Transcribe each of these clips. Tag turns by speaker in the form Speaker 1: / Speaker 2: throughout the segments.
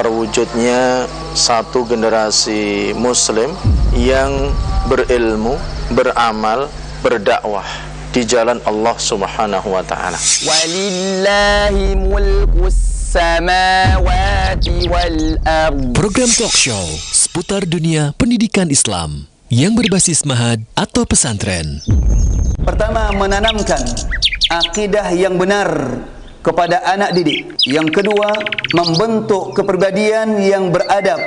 Speaker 1: terwujudnya satu generasi muslim yang berilmu, beramal, berdakwah di jalan Allah Subhanahu wa taala.
Speaker 2: Walillahi mulkus samawati wal ardh.
Speaker 3: Program talk show seputar dunia pendidikan Islam yang berbasis mahad atau pesantren.
Speaker 2: Pertama, menanamkan akidah yang benar kepada anak didik. Yang kedua, membentuk kepribadian yang beradab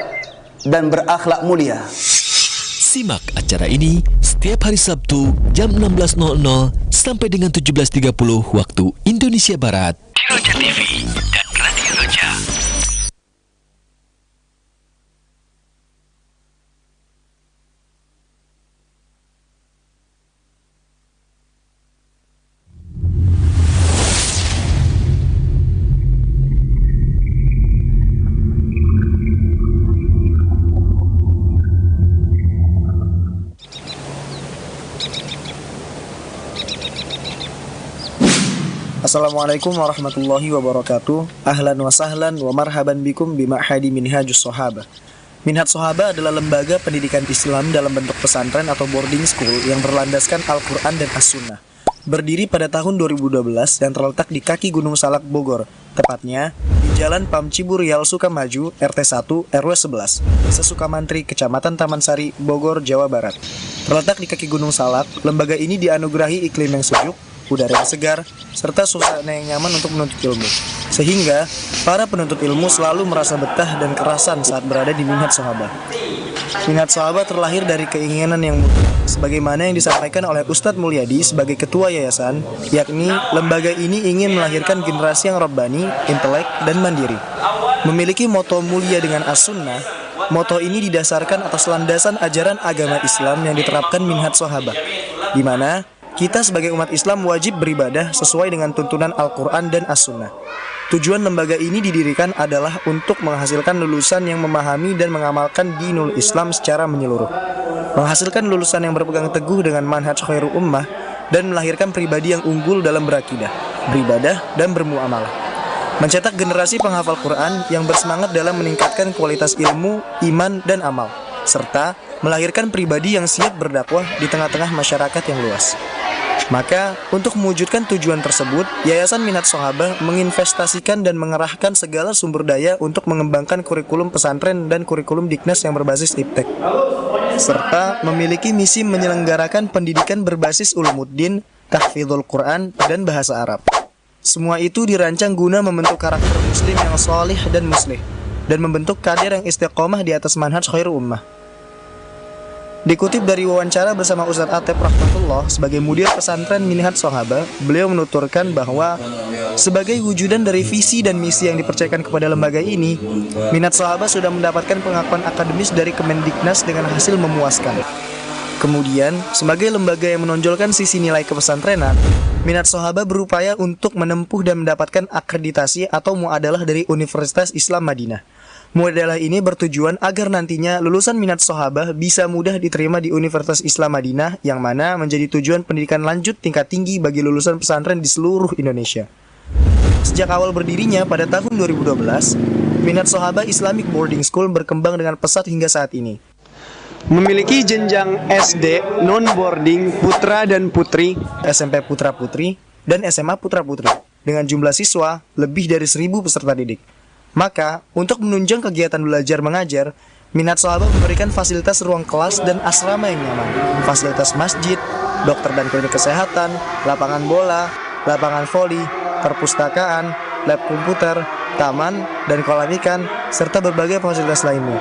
Speaker 2: dan berakhlak mulia.
Speaker 3: Simak acara ini setiap hari Sabtu jam 16.00 sampai dengan 17.30 waktu Indonesia Barat di Roja TV dan Radio Roja.
Speaker 4: Assalamualaikum warahmatullahi wabarakatuh. Ahlan wa sahlan wa marhaban bikum bi ma'hadi Minhajus Shahaba. Minhaj Shahaba adalah lembaga pendidikan Islam dalam bentuk pesantren atau boarding school yang berlandaskan Al-Quran dan As-Sunnah. Berdiri pada tahun 2012 dan terletak di kaki Gunung Salak, Bogor. Tepatnya di Jalan Pam Ciburial Sukamaju, RT 1, RW 11, Sesukamantri, Kecamatan Taman Sari, Bogor, Jawa Barat. Terletak di kaki Gunung Salak, lembaga ini dianugerahi iklim yang sejuk, udara yang segar, serta suasana yang nyaman untuk menuntut ilmu. Sehingga, para penuntut ilmu selalu merasa betah dan kerasan saat berada di Minhaj Shahaba. Minhaj Shahaba terlahir dari keinginan yang mulia, sebagaimana yang disampaikan oleh Ustadz Mulyadi sebagai ketua yayasan, yakni lembaga ini ingin melahirkan generasi yang rabbani, intelek, dan mandiri. Memiliki moto mulia dengan as-sunnah, moto ini didasarkan atas landasan ajaran agama Islam yang diterapkan Minhaj Shahaba, di mana kita sebagai umat Islam wajib beribadah sesuai dengan tuntunan Al-Quran dan As-Sunnah. Tujuan lembaga ini didirikan adalah untuk menghasilkan lulusan yang memahami dan mengamalkan dinul Islam secara menyeluruh, menghasilkan lulusan yang berpegang teguh dengan manhaj khairul ummah, dan melahirkan pribadi yang unggul dalam berakidah, beribadah, dan bermuamalah. Mencetak generasi penghafal Quran yang bersemangat dalam meningkatkan kualitas ilmu, iman, dan amal, serta melahirkan pribadi yang siap berdakwah di tengah-tengah masyarakat yang luas. Maka, untuk mewujudkan tujuan tersebut, Yayasan Minhaj Shahaba menginvestasikan dan mengerahkan segala sumber daya untuk mengembangkan kurikulum pesantren dan kurikulum Diknas yang berbasis iptek, serta memiliki misi menyelenggarakan pendidikan berbasis ulumuddin, tahfidzul Quran, dan bahasa Arab. Semua itu dirancang guna membentuk karakter muslim yang shalih dan muslih, dan membentuk kader yang istiqomah di atas manhaj khairul ummah. Dikutip dari wawancara bersama Ustadz Atep Rahmatullah sebagai mudir pesantren Minhaj Shahaba, beliau menuturkan bahwa sebagai wujudan dari visi dan misi yang dipercayakan kepada lembaga ini, Minhaj Shahaba sudah mendapatkan pengakuan akademis dari Kemendiknas dengan hasil memuaskan. Kemudian, sebagai lembaga yang menonjolkan sisi nilai kepesantrenan, Minhaj Shahaba berupaya untuk menempuh dan mendapatkan akreditasi atau muadalah dari Universitas Islam Madinah. Muadalah ini bertujuan agar nantinya lulusan Minhaj Shahaba bisa mudah diterima di Universitas Islam Madinah, yang mana menjadi tujuan pendidikan lanjut tingkat tinggi bagi lulusan pesantren di seluruh Indonesia. Sejak awal berdirinya pada tahun 2012, Minhaj Shahaba Islamic Boarding School berkembang dengan pesat hingga saat ini. Memiliki jenjang SD, non-boarding, putra dan putri, SMP putra-putri, dan SMA putra-putri, dengan jumlah siswa lebih dari 1.000 peserta didik. Maka, untuk menunjang kegiatan belajar mengajar, Minhaj Shahaba memberikan fasilitas ruang kelas dan asrama yang nyaman, fasilitas masjid, dokter dan klinik kesehatan, lapangan bola, lapangan voli, perpustakaan, lab komputer, taman, dan kolam ikan, serta berbagai fasilitas lainnya.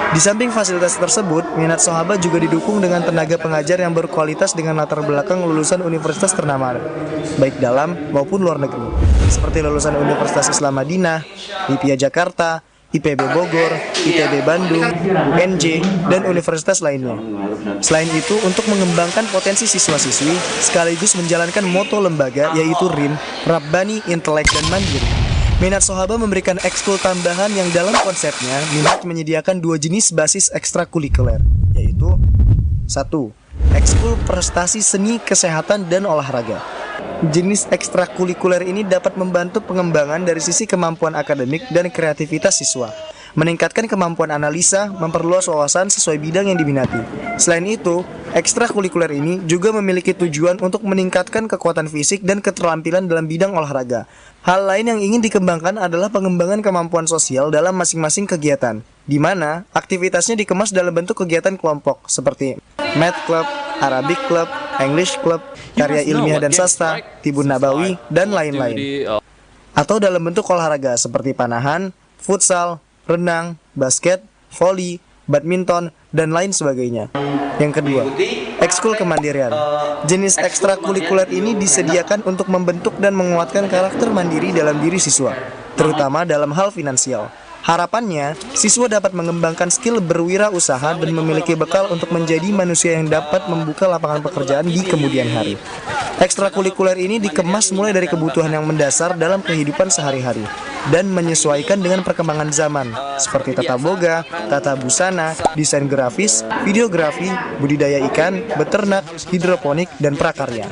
Speaker 4: Di samping fasilitas tersebut, Minhaj Shahaba juga didukung dengan tenaga pengajar yang berkualitas dengan latar belakang lulusan universitas ternama, baik dalam maupun luar negeri, seperti lulusan Universitas Islam Madinah, IPIA Jakarta, IPB Bogor, ITB Bandung, UNJ, dan universitas lainnya. Selain itu, untuk mengembangkan potensi siswa-siswi, sekaligus menjalankan moto lembaga, yaitu RIM, Rabbani, Intelek, dan Mandiri, Minhaj Shahaba memberikan ekskul tambahan yang dalam konsepnya Minhaj menyediakan 2 jenis basis ekstrakurikuler, yaitu 1. Ekskul prestasi seni, kesehatan, dan olahraga. Jenis ekstrakurikuler ini dapat membantu pengembangan dari sisi kemampuan akademik dan kreativitas siswa. meningkatkan kemampuan analisa, memperluas wawasan sesuai bidang yang diminati. Selain itu, ekstrakurikuler ini juga memiliki tujuan untuk meningkatkan kekuatan fisik dan keterampilan dalam bidang olahraga. Hal lain yang ingin dikembangkan adalah pengembangan kemampuan sosial dalam masing-masing kegiatan, di mana aktivitasnya dikemas dalam bentuk kegiatan kelompok seperti Math Club, Arabic Club, English Club, karya ilmiah dan sastra, Tibun Nabawi, dan lain-lain. Atau dalam bentuk olahraga seperti panahan, futsal, renang, basket, voli, badminton, dan lain sebagainya. Yang kedua, ekskul kemandirian. Jenis ekstrakurikuler ini disediakan untuk membentuk dan menguatkan karakter mandiri dalam diri siswa, terutama dalam hal finansial. Harapannya, siswa dapat mengembangkan skill berwirausaha dan memiliki bekal untuk menjadi manusia yang dapat membuka lapangan pekerjaan di kemudian hari. Ekstrakurikuler ini dikemas mulai dari kebutuhan yang mendasar dalam kehidupan sehari-hari dan menyesuaikan dengan perkembangan zaman, seperti tata boga, tata busana, desain grafis, videografi, budidaya ikan, beternak, hidroponik, dan prakarya.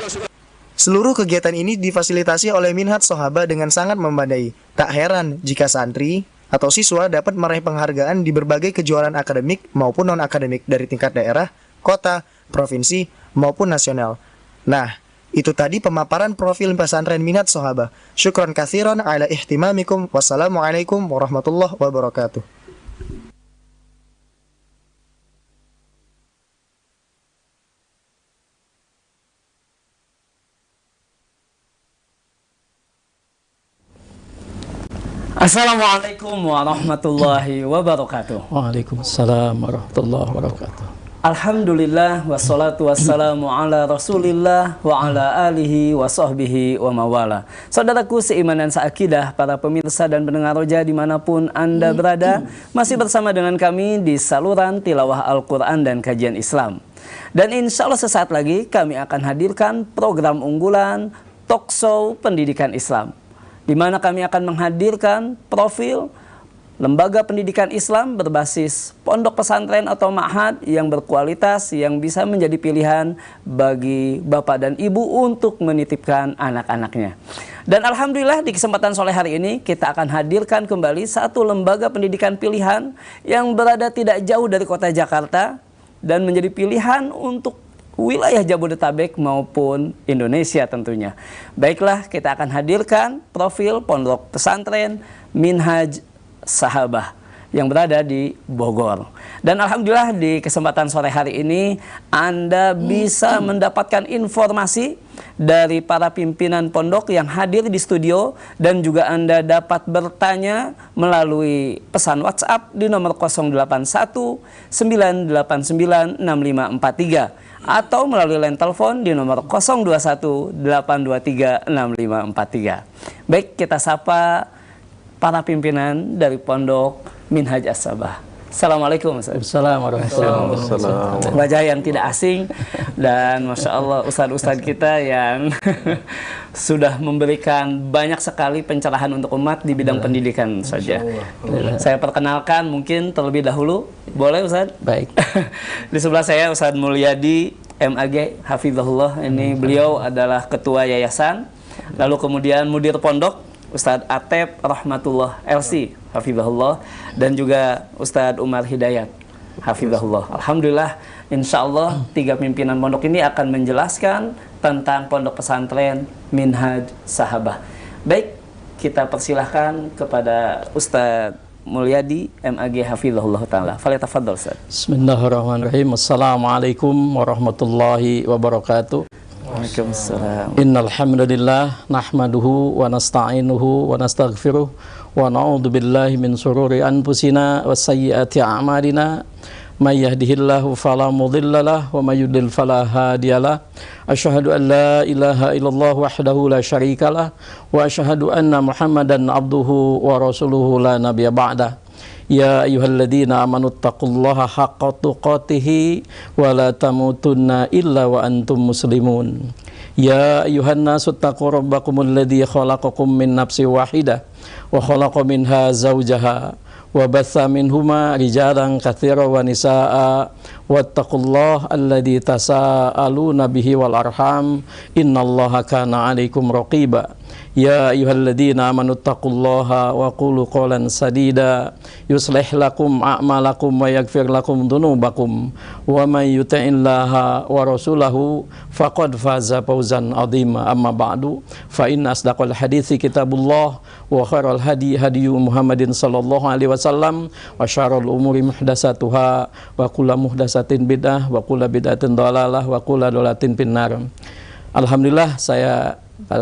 Speaker 4: Seluruh kegiatan ini difasilitasi oleh Minhaj Sohaba dengan sangat memadai. Tak heran jika santri atau siswa dapat meraih penghargaan di berbagai kejuaraan akademik maupun non-akademik dari tingkat daerah, kota, provinsi, maupun nasional. Nah, itu tadi pemaparan profil pesantren Minhaj Sohaba. Syukron katsiran ala ihtimamikum. Wassalamualaikum warahmatullahi wabarakatuh.
Speaker 5: Assalamualaikum warahmatullahi wabarakatuh.
Speaker 6: Waalaikumsalam warahmatullahi wabarakatuh.
Speaker 5: Alhamdulillah wassalatu wassalamu ala Rasulillah wa ala alihi wa sahbihi wa mawala. Saudaraku seiman dan seakidah, para pemirsa dan pendengar roja dimanapun Anda berada, masih bersama dengan kami di saluran tilawah Al-Quran dan kajian Islam. Dan insya Allah sesaat lagi kami akan hadirkan program unggulan Talk Show Pendidikan Islam, di mana kami akan menghadirkan profil lembaga pendidikan Islam berbasis pondok pesantren atau ma'had yang berkualitas, yang bisa menjadi pilihan bagi bapak dan ibu untuk menitipkan anak-anaknya. Dan alhamdulillah di kesempatan sore hari ini kita akan hadirkan kembali satu lembaga pendidikan pilihan yang berada tidak jauh dari kota Jakarta dan menjadi pilihan untuk wilayah Jabodetabek maupun Indonesia tentunya. Baiklah, kita akan hadirkan profil pondok pesantren Minhaj Sahabah yang berada di Bogor. Dan alhamdulillah di kesempatan sore hari ini Anda bisa mendapatkan informasi dari para pimpinan pondok yang hadir di studio, dan juga Anda dapat bertanya melalui pesan WhatsApp di nomor 081 989 6543 atau melalui line telepon di nomor 021 823 6543. Baik, kita sapa para pimpinan dari pondok Minhaj As-Sabah. Assalamualaikum Ustaz.
Speaker 6: Assalamualaikum.
Speaker 5: Wajah yang tidak asing, dan Masya Allah ustadz-ustadz kita yang sudah memberikan banyak sekali pencerahan untuk umat di bidang pendidikan saja. Saya perkenalkan mungkin terlebih dahulu, boleh Ustaz?
Speaker 6: Baik.
Speaker 5: Di sebelah saya Ustadz Mulyadi MAG Hafizahullah, ini beliau adalah ketua yayasan. Lalu kemudian mudir pondok Ustadz Atep Rahmatullah LC Hafizahullah, dan juga Ustadz Umar Hidayat Hafizahullah. Alhamdulillah, insya Allah 3 pimpinan pondok ini akan menjelaskan tentang pondok pesantren Minhaj Sahabah. Baik, kita persilahkan kepada Ustadz Mulyadi MAG Hafizahullah Ta'ala. Falyatafadhal Ustadz.
Speaker 6: Bismillahirrahmanirrahim. Assalamualaikum warahmatullahi wabarakatuh.
Speaker 5: Waalaikumsalam.
Speaker 6: Innal hamdalillah nahmaduhu wa nasta'inuhu wa nastaghfiruh wa na'udzu billahi min shururi anfusina wa sayyiati a'malina. May yahdihillahu fala mudilla lahu wa may yudlil fala hadiyalah. Asyhadu an la ilaha illallah wahdahu la syarikalah wa asyhadu anna Muhammadan abduhu wa rasuluhu la nabiyya ba'dah. Ya ayyuhalladzina amanu taqullaha haqqa tuqatih wa la tamutunna illa wa antum muslimun. Ya ayyuhan nasu taqu rabbakumul ladzi khalaqakum min nafsin wahidah wa khalaqa minha zawjaha wa batha minhuma rijalan katsiran wa nisaa wattaqullaha alladzi tasaaluna bihi wal arham innallaha kana 'alaikum raqiba. Ya ayyuhalladzina amanu taqullaha wa qulu qawlan sadida yuslih lakum a'malakum wa yaghfir lakum dhunubakum wa may yuti'illaha wa rasulahu faqad faza fawzan 'azima. Amma ba'du, fa inna asdaqal hadithi kitabullah wa khairal hadi hadiyu Muhammadin sallallahu alaihi wasallam wa syarrul umuri muhdatsatuha wa kullu muhdatsatin bid'ah wa kullu bid'atin dhalalah wa kullu dhalalatin finnar. Alhamdulillah,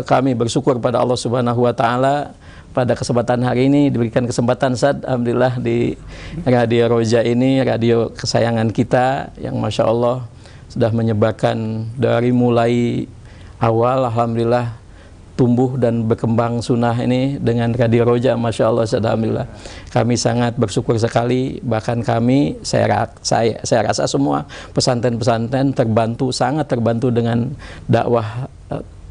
Speaker 6: kami bersyukur pada Allah Subhanahu wa taala pada kesempatan hari ini diberikan kesempatan alhamdulillah di Radio Roja ini, radio kesayangan kita yang Masya Allah sudah menyebarkan dari mulai awal alhamdulillah tumbuh dan berkembang sunnah ini dengan Radio Roja, Masya Allah, alhamdulillah. Kami sangat bersyukur sekali, bahkan kami, saya rasa semua pesantren-pesantren sangat terbantu dengan dakwah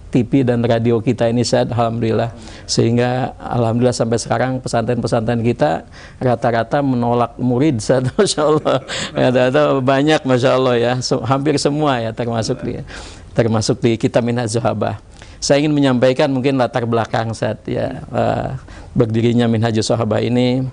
Speaker 6: TV dan radio kita ini, alhamdulillah. Sehingga alhamdulillah sampai sekarang pesantren-pesantren kita rata-rata menolak murid, Masya Allah. Ada banyak, Masya Allah ya, hampir semua ya, termasuk di kitab Minhajus Sahabah. Saya ingin menyampaikan mungkin latar belakang berdirinya Minhajus Sahabah ini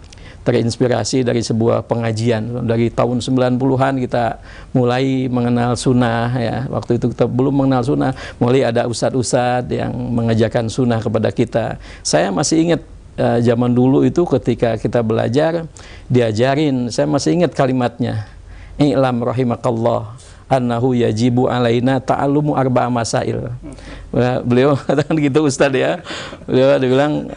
Speaker 6: terinspirasi dari sebuah pengajian. Dari tahun 90-an kita mulai mengenal sunnah ya. Waktu itu kita belum mengenal sunnah, mulai ada ustadz-ustadz yang mengajarkan sunnah kepada kita. Saya masih ingat zaman dulu itu ketika kita belajar diajarin, saya masih ingat kalimatnya, i'lam rahimakallah annahu yajibu alaina ta'allumu arba'a masail. Beliau katakan gitu Ustadz ya. Beliau bilang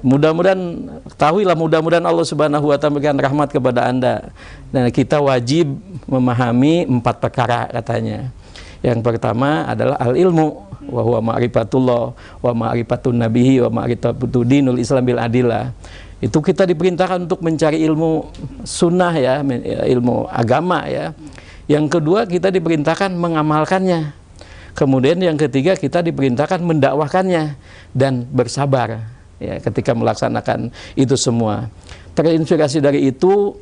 Speaker 6: mudah-mudahan Allah Subhanahu wa taala memberikan rahmat kepada Anda. Dan kita wajib memahami 4 perkara katanya. Yang pertama adalah al-ilmu wa huwa ma'rifatullah wa ma'rifatun nabiyyi wa ma'rifatu dinul Islam bil adillah. Itu kita diperintahkan untuk mencari ilmu sunnah ya, ilmu agama ya. Yang kedua, kita diperintahkan mengamalkannya. Kemudian yang ketiga, kita diperintahkan mendakwahkannya dan bersabar ya ketika melaksanakan itu semua. Terinspirasi dari itu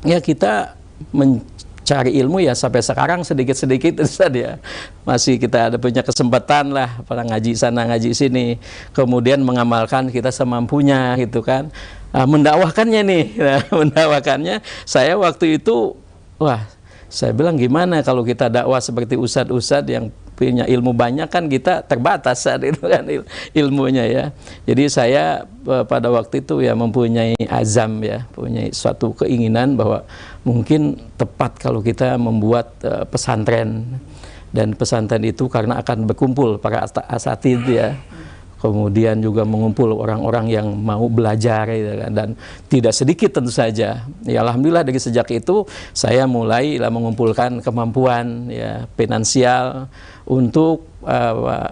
Speaker 6: ya kita mencari ilmu ya sampai sekarang sedikit-sedikit ya. Masih kita ada punya kesempatan lah, pernah ngaji sana ngaji sini. Kemudian mengamalkan kita semampunya gitu kan. Mendakwahkannya nih, mendakwahkannya saya waktu itu saya bilang gimana kalau kita dakwah seperti ustadz-ustadz yang punya ilmu banyak, kan kita terbatas saat itu kan ilmunya ya. Jadi saya pada waktu itu ya mempunyai azam ya, punya suatu keinginan bahwa mungkin tepat kalau kita membuat pesantren. Dan pesantren itu karena akan berkumpul para asatidz ya. Kemudian juga mengumpul orang-orang yang mau belajar gitu kan. Dan tidak sedikit tentu saja ya, alhamdulillah dari sejak itu saya mulai mengumpulkan kemampuan ya finansial untuk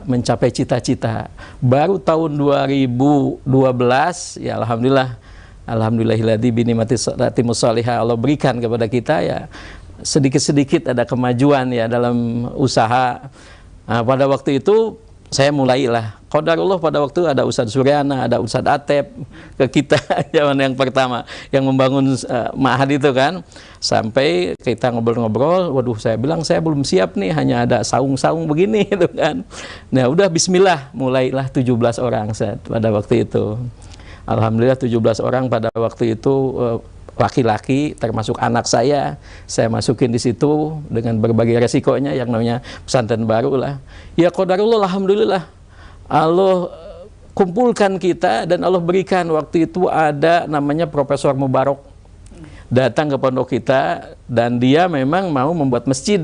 Speaker 6: mencapai cita-cita. Baru tahun 2012 ya alhamdulillahilladzi bi ni'matimus shalihah Allah berikan kepada kita ya sedikit-sedikit ada kemajuan ya dalam usaha. Pada waktu itu saya mulailah, qadarullah pada waktu ada Ustadz Suryana, ada Ustadz Atep ke kita zaman yang pertama yang membangun ma'had itu kan. Sampai kita ngobrol-ngobrol, waduh saya bilang saya belum siap nih, hanya ada saung-saung begini gitu kan. Nah udah bismillah, mulailah 17 orang pada waktu itu. Alhamdulillah 17 orang pada waktu itu laki-laki, termasuk anak saya masukin di situ dengan berbagai resikonya yang namanya pesantren baru lah. Ya qadarullah, alhamdulillah Allah kumpulkan kita dan Allah berikan waktu itu ada namanya Profesor Mubarak datang ke pondok kita dan dia memang mau membuat masjid.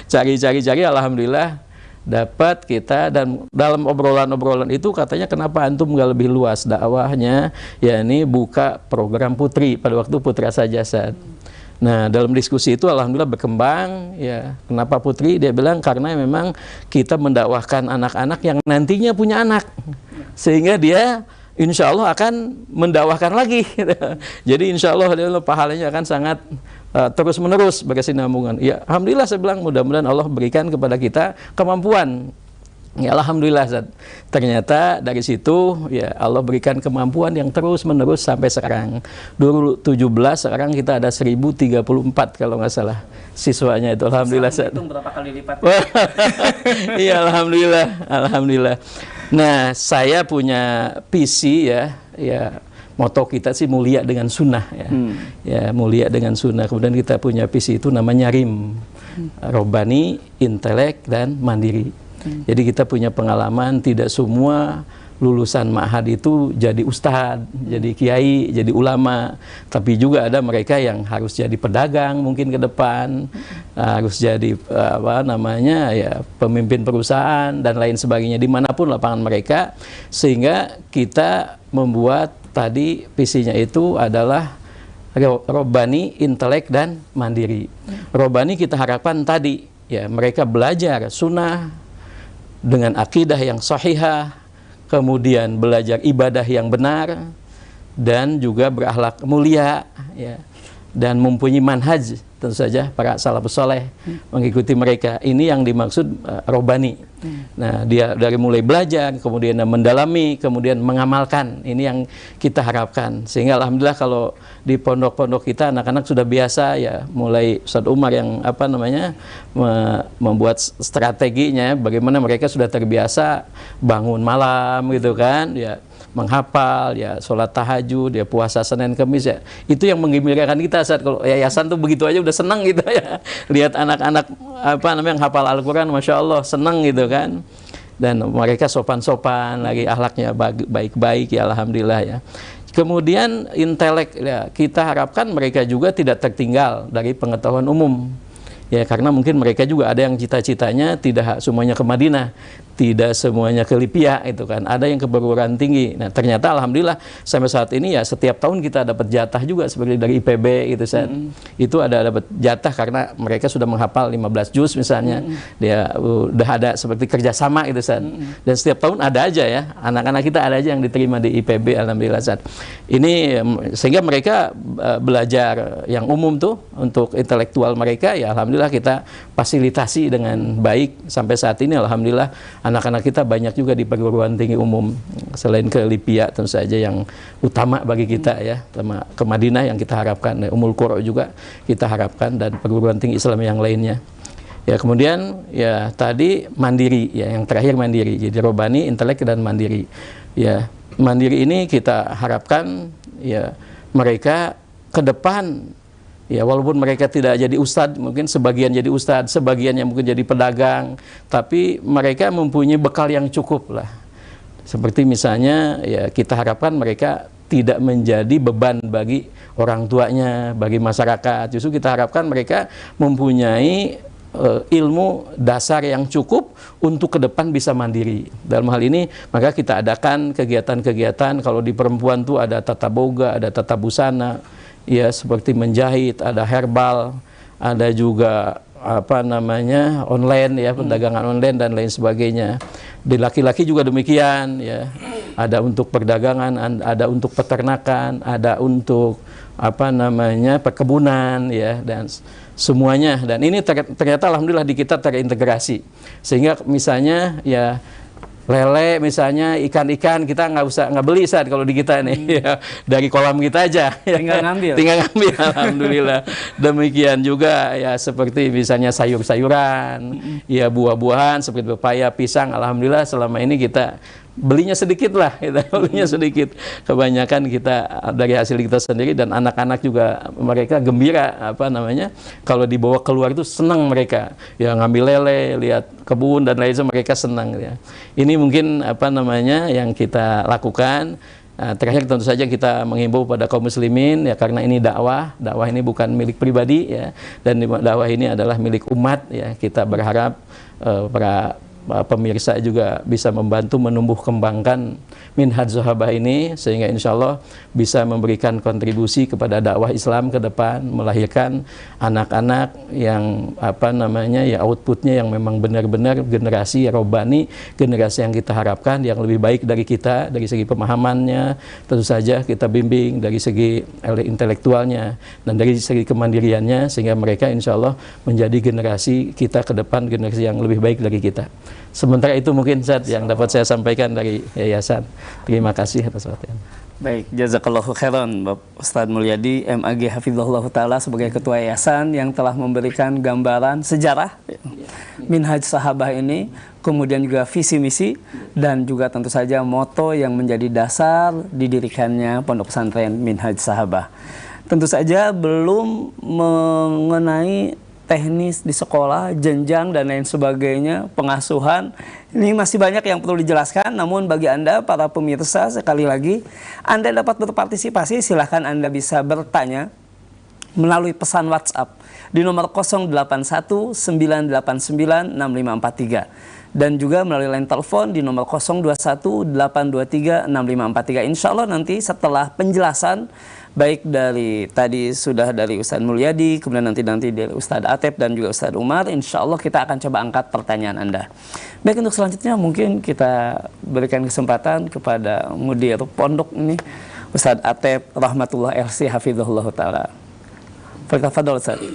Speaker 6: Cari-cari alhamdulillah dapat kita, dan dalam obrolan-obrolan itu katanya kenapa antum nggak lebih luas dakwahnya, ya ini buka program putri, pada waktu putra saja saat. Nah dalam diskusi itu alhamdulillah berkembang ya. Kenapa putri? Dia bilang karena memang kita mendakwahkan anak-anak yang nantinya punya anak, sehingga dia insya Allah akan mendakwahkan lagi. Jadi insya Allah pahalanya akan sangat terus menerus berkesinambungan. Ya alhamdulillah saya bilang mudah-mudahan Allah berikan kepada kita kemampuan. Ya alhamdulillah Zat. Ternyata dari situ ya Allah berikan kemampuan yang terus menerus sampai sekarang. Dulu 17, sekarang kita ada 1034 kalau nggak salah siswanya itu. Alhamdulillah Zat.
Speaker 5: Hitung berapa kali lipat?
Speaker 6: Iya alhamdulillah, alhamdulillah. Nah, saya punya visi ya moto kita sih mulia dengan sunnah ya. Ya, mulia dengan sunnah. Kemudian kita punya visi itu namanya RIM. Robbani, intelek, dan mandiri. Jadi kita punya pengalaman tidak semua lulusan ma'had itu jadi ustadz, jadi kiai, jadi ulama, tapi juga ada mereka yang harus jadi pedagang mungkin ke depan, harus jadi pemimpin perusahaan dan lain sebagainya dimanapun lapangan mereka, sehingga kita membuat tadi visinya itu adalah Robbani, intelek, dan mandiri. Robbani kita harapkan tadi ya mereka belajar sunnah dengan akidah yang sahihah, kemudian belajar ibadah yang benar, dan juga berakhlak mulia ya, dan mempunyai manhaj. Tentu saja para salafus saleh mengikuti mereka. Ini yang dimaksud Robbani. Nah, dia dari mulai belajar, kemudian mendalami, kemudian mengamalkan. Ini yang kita harapkan. Sehingga alhamdulillah kalau di pondok-pondok kita anak-anak sudah biasa ya, mulai Ustaz Umar yang membuat strateginya, bagaimana mereka sudah terbiasa bangun malam gitu kan, ya menghafal, ya sholat tahajud, ya puasa Senin Kamis, ya itu yang menggembirakan kita saat kalau yayasan tuh begitu aja udah senang gitu ya, lihat anak-anak hafal Al-Quran, Masya Allah senang gitu kan, dan mereka sopan-sopan lagi, akhlaknya baik-baik ya, alhamdulillah ya. Kemudian intelek ya, kita harapkan mereka juga tidak tertinggal dari pengetahuan umum ya, karena mungkin mereka juga ada yang cita-citanya tidak semuanya ke Madinah, tidak semuanya ke Libya itu kan, ada yang ke perguruan tinggi. Nah, ternyata alhamdulillah sampai saat ini ya setiap tahun kita dapat jatah juga seperti dari IPB gitu kan. Itu ada dapat jatah karena mereka sudah menghafal 15 juz misalnya. Dia udah ada seperti kerjasama gitu kan. Dan setiap tahun ada aja ya, anak-anak kita ada aja yang diterima di IPB, alhamdulillah kan. Ini sehingga mereka belajar yang umum tuh untuk intelektual mereka ya, alhamdulillah kita fasilitasi dengan baik sampai saat ini. Alhamdulillah anak-anak kita banyak juga di perguruan tinggi umum, selain ke Libya tentu saja yang utama bagi kita ya, sama ke Madinah yang kita harapkan, Ummul Qura juga kita harapkan, dan perguruan tinggi Islam yang lainnya. Ya, kemudian ya tadi mandiri ya, yang terakhir mandiri. Jadi Robbani, intelek, dan mandiri. Ya, mandiri ini kita harapkan ya mereka ke depan ya, walaupun mereka tidak jadi ustadz, mungkin sebagian jadi ustadz, sebagian yang mungkin jadi pedagang, tapi mereka mempunyai bekal yang cukup lah. Seperti misalnya ya, kita harapkan mereka tidak menjadi beban bagi orang tuanya, bagi masyarakat. Justru kita harapkan mereka mempunyai ilmu dasar yang cukup untuk ke depan bisa mandiri. Dalam hal ini maka kita adakan kegiatan-kegiatan. Kalau di perempuan tuh ada tata boga, ada tata busana ya, seperti menjahit, ada herbal, ada juga online ya, perdagangan online dan lain sebagainya. Di laki-laki juga demikian ya, ada untuk perdagangan, ada untuk peternakan, ada untuk perkebunan ya, dan semuanya. Dan ini ternyata alhamdulillah di kita terintegrasi, sehingga misalnya ya lele misalnya, ikan-ikan kita nggak beli saat kalau di kita nih ya, dari kolam kita aja
Speaker 5: tinggal ngambil
Speaker 6: alhamdulillah. Demikian juga ya seperti misalnya sayur-sayuran ya, buah-buahan seperti pepaya, pisang, alhamdulillah selama ini kita belinya sedikit lah, belinya sedikit. Kebanyakan kita dari hasil kita sendiri, dan anak-anak juga mereka gembira kalau dibawa keluar itu senang mereka ya, ngambil lele, lihat kebun dan lain sebagainya, mereka senang ya. Ini mungkin yang kita lakukan. Terakhir tentu saja kita menghimbau pada kaum muslimin ya, karena ini dakwah ini bukan milik pribadi ya, dan dakwah ini adalah milik umat ya. Kita berharap para pemirsa juga bisa membantu menumbuh kembangkan Minhaj Sahabah ini, sehingga insya Allah bisa memberikan kontribusi kepada dakwah Islam ke depan, melahirkan anak-anak yang outputnya yang memang benar-benar generasi Robbani, generasi yang kita harapkan, yang lebih baik dari kita, dari segi pemahamannya tentu saja kita bimbing, dari segi intelektualnya dan dari segi kemandiriannya, sehingga mereka insya Allah menjadi generasi kita ke depan, generasi yang lebih baik dari kita. Sementara itu mungkin yang dapat saya sampaikan dari yayasan. Terima kasih atas perhatian.
Speaker 5: Baik, jazakallahu khairan Bapak Ustadz Mulyadi MAG Hafizahullah Ta'ala sebagai Ketua Yayasan yang telah memberikan gambaran sejarah Minhaj Sahabah ini, kemudian juga visi misi dan juga tentu saja moto yang menjadi dasar didirikannya Pondok Pesantren Minhaj Sahabah. Tentu saja belum mengenai teknis di sekolah, jenjang dan lain sebagainya, pengasuhan. Ini masih banyak yang perlu dijelaskan, namun bagi Anda para pemirsa sekali lagi, Anda dapat berpartisipasi, silahkan Anda bisa bertanya melalui pesan WhatsApp di nomor 0819896543 dan juga melalui line telepon di nomor 0218236543. Insya Allah nanti setelah penjelasan baik dari tadi sudah dari Ustadz Mulyadi, kemudian nanti dari Ustadz Atep dan juga Ustadz Umar, insya Allah kita akan coba angkat pertanyaan Anda. Baik, untuk selanjutnya mungkin kita berikan kesempatan kepada mudir pondok ini, Ustadz Atep Rahmatullah LC Hafizahullah Ta'ala. Tafadhol Ustadz.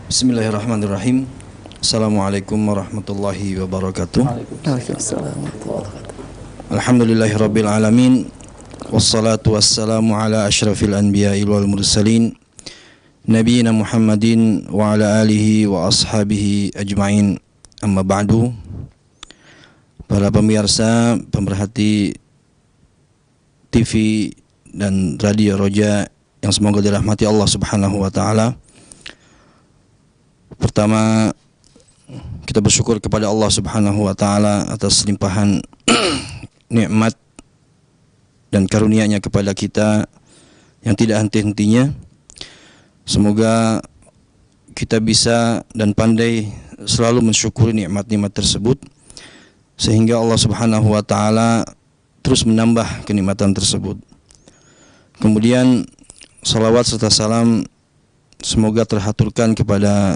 Speaker 7: Bismillahirrahmanirrahim. Assalamualaikum warahmatullahi wabarakatuh.
Speaker 5: Waalaikumsalam warahmatullahi wabarakatuh.
Speaker 7: Alhamdulillahirabbil alamin. Wassalatu wassalamu ala asyrafil anbiya'i wal mursalin nabiyina Muhammadin wa ala alihi wa ashabihi ajma'in. Amma ba'du. Para pemirsa, pemerhati TV dan Radio Roja yang semoga dirahmati Allah Subhanahu wa taala. Pertama, kita bersyukur kepada Allah Subhanahu wa taala atas limpahan nikmat dan karunia-Nya kepada kita yang tidak henti-hentinya. Semoga kita bisa dan pandai selalu mensyukuri nikmat-nikmat tersebut sehingga Allah Subhanahu wa taala terus menambah kenikmatan tersebut. Kemudian salawat serta salam semoga terhaturkan kepada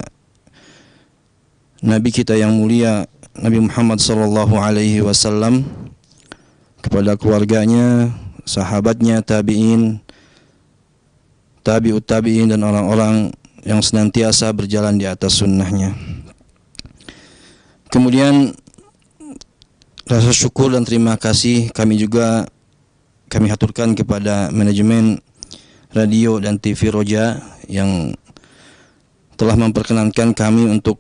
Speaker 7: Nabi kita yang mulia Nabi Muhammad sallallahu alaihi wasallam, kepada keluarganya, sahabatnya, tabi'in, tabi'ut tabi'in dan orang-orang yang senantiasa berjalan di atas sunnahnya. Kemudian rasa syukur dan terima kasih kami haturkan kepada manajemen radio dan TV Roja yang telah memperkenankan kami untuk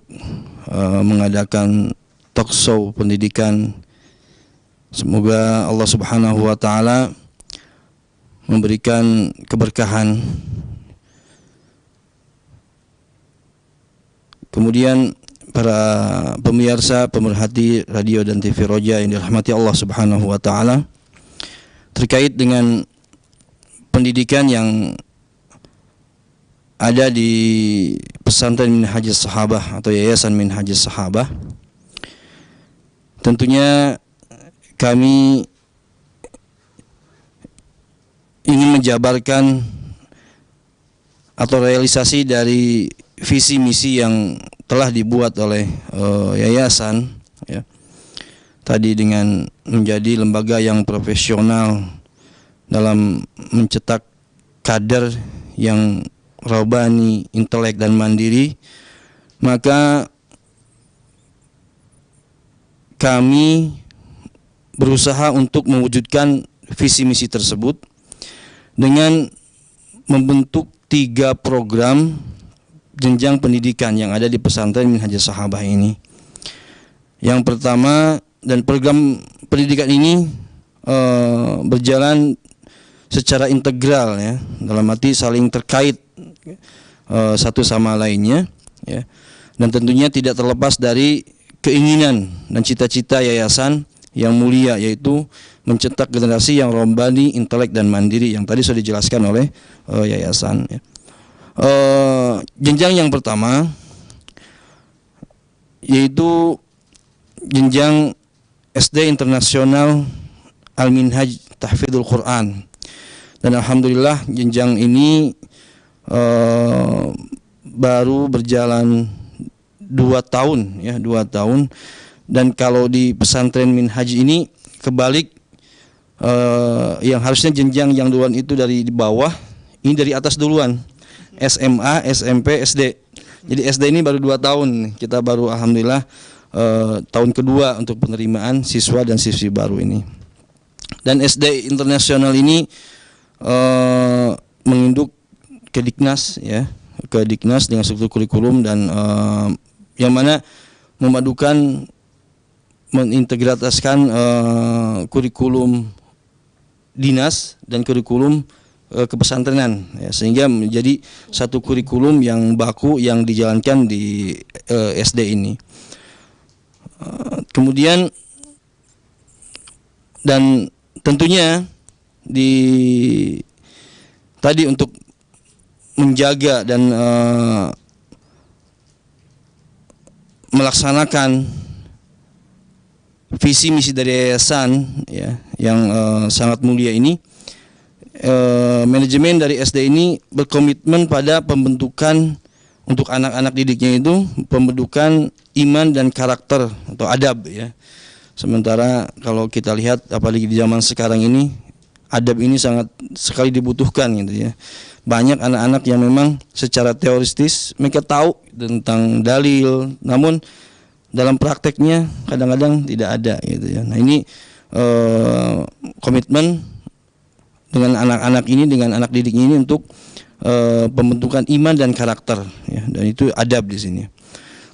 Speaker 7: mengadakan talk show pendidikan. Semoga Allah Subhanahu wa taala memberikan keberkahan. Kemudian para pemirsa, pemerhati radio dan TV Roja yang dirahmati Allah Subhanahu wa taala, terkait dengan pendidikan yang ada di pesantren Minhaj Sahabah atau Yayasan Minhaj Sahabah, tentunya kami ingin menjabarkan atau realisasi dari visi misi yang telah dibuat oleh yayasan, ya, tadi dengan menjadi lembaga yang profesional dalam mencetak kader yang rabbani, intelek dan mandiri, maka kami berusaha untuk mewujudkan visi misi tersebut dengan membentuk 3 program jenjang pendidikan yang ada di pesantren Minhaj Sahabah ini. Yang pertama, dan program pendidikan ini berjalan secara integral, ya, dalam arti saling terkait satu sama lainnya, ya, dan tentunya tidak terlepas dari keinginan dan cita-cita yayasan yang mulia, yaitu mencetak generasi yang rombani, intelek dan mandiri yang tadi sudah dijelaskan oleh yayasan, ya. Jenjang yang pertama yaitu jenjang SD Internasional Al-Minhaj Tahfidzul Quran, dan alhamdulillah jenjang ini baru berjalan 2 tahun, ya, 2 tahun. Dan kalau di pesantren Minhaj ini kebalik, yang harusnya jenjang yang duluan itu dari di bawah, ini dari atas duluan, SMA, SMP, SD. Jadi SD ini baru 2 tahun, kita baru alhamdulillah tahun kedua untuk penerimaan siswa dan siswi baru ini. Dan SD internasional ini menginduk ke Diknas ya, ke Diknas dengan struktur kurikulum dan yang mana memadukan mengintegrasikan kurikulum dinas dan kurikulum kepesantrenan ya, sehingga menjadi satu kurikulum yang baku yang dijalankan di SD ini. Kemudian dan tentunya tadi untuk menjaga dan melaksanakan visi misi dari yayasan ya yang sangat mulia ini, manajemen dari SD ini berkomitmen pada pembentukan untuk anak-anak didiknya itu pembentukan iman dan karakter atau adab ya. Sementara kalau kita lihat apalagi di zaman sekarang ini, adab ini sangat sekali dibutuhkan gitu ya. Banyak anak-anak yang memang secara teoristis mereka tahu tentang dalil, namun dalam prakteknya kadang-kadang tidak ada gitu ya. Nah ini komitmen dengan anak-anak ini, dengan anak didik ini untuk pembentukan iman dan karakter ya, dan itu adab di sini.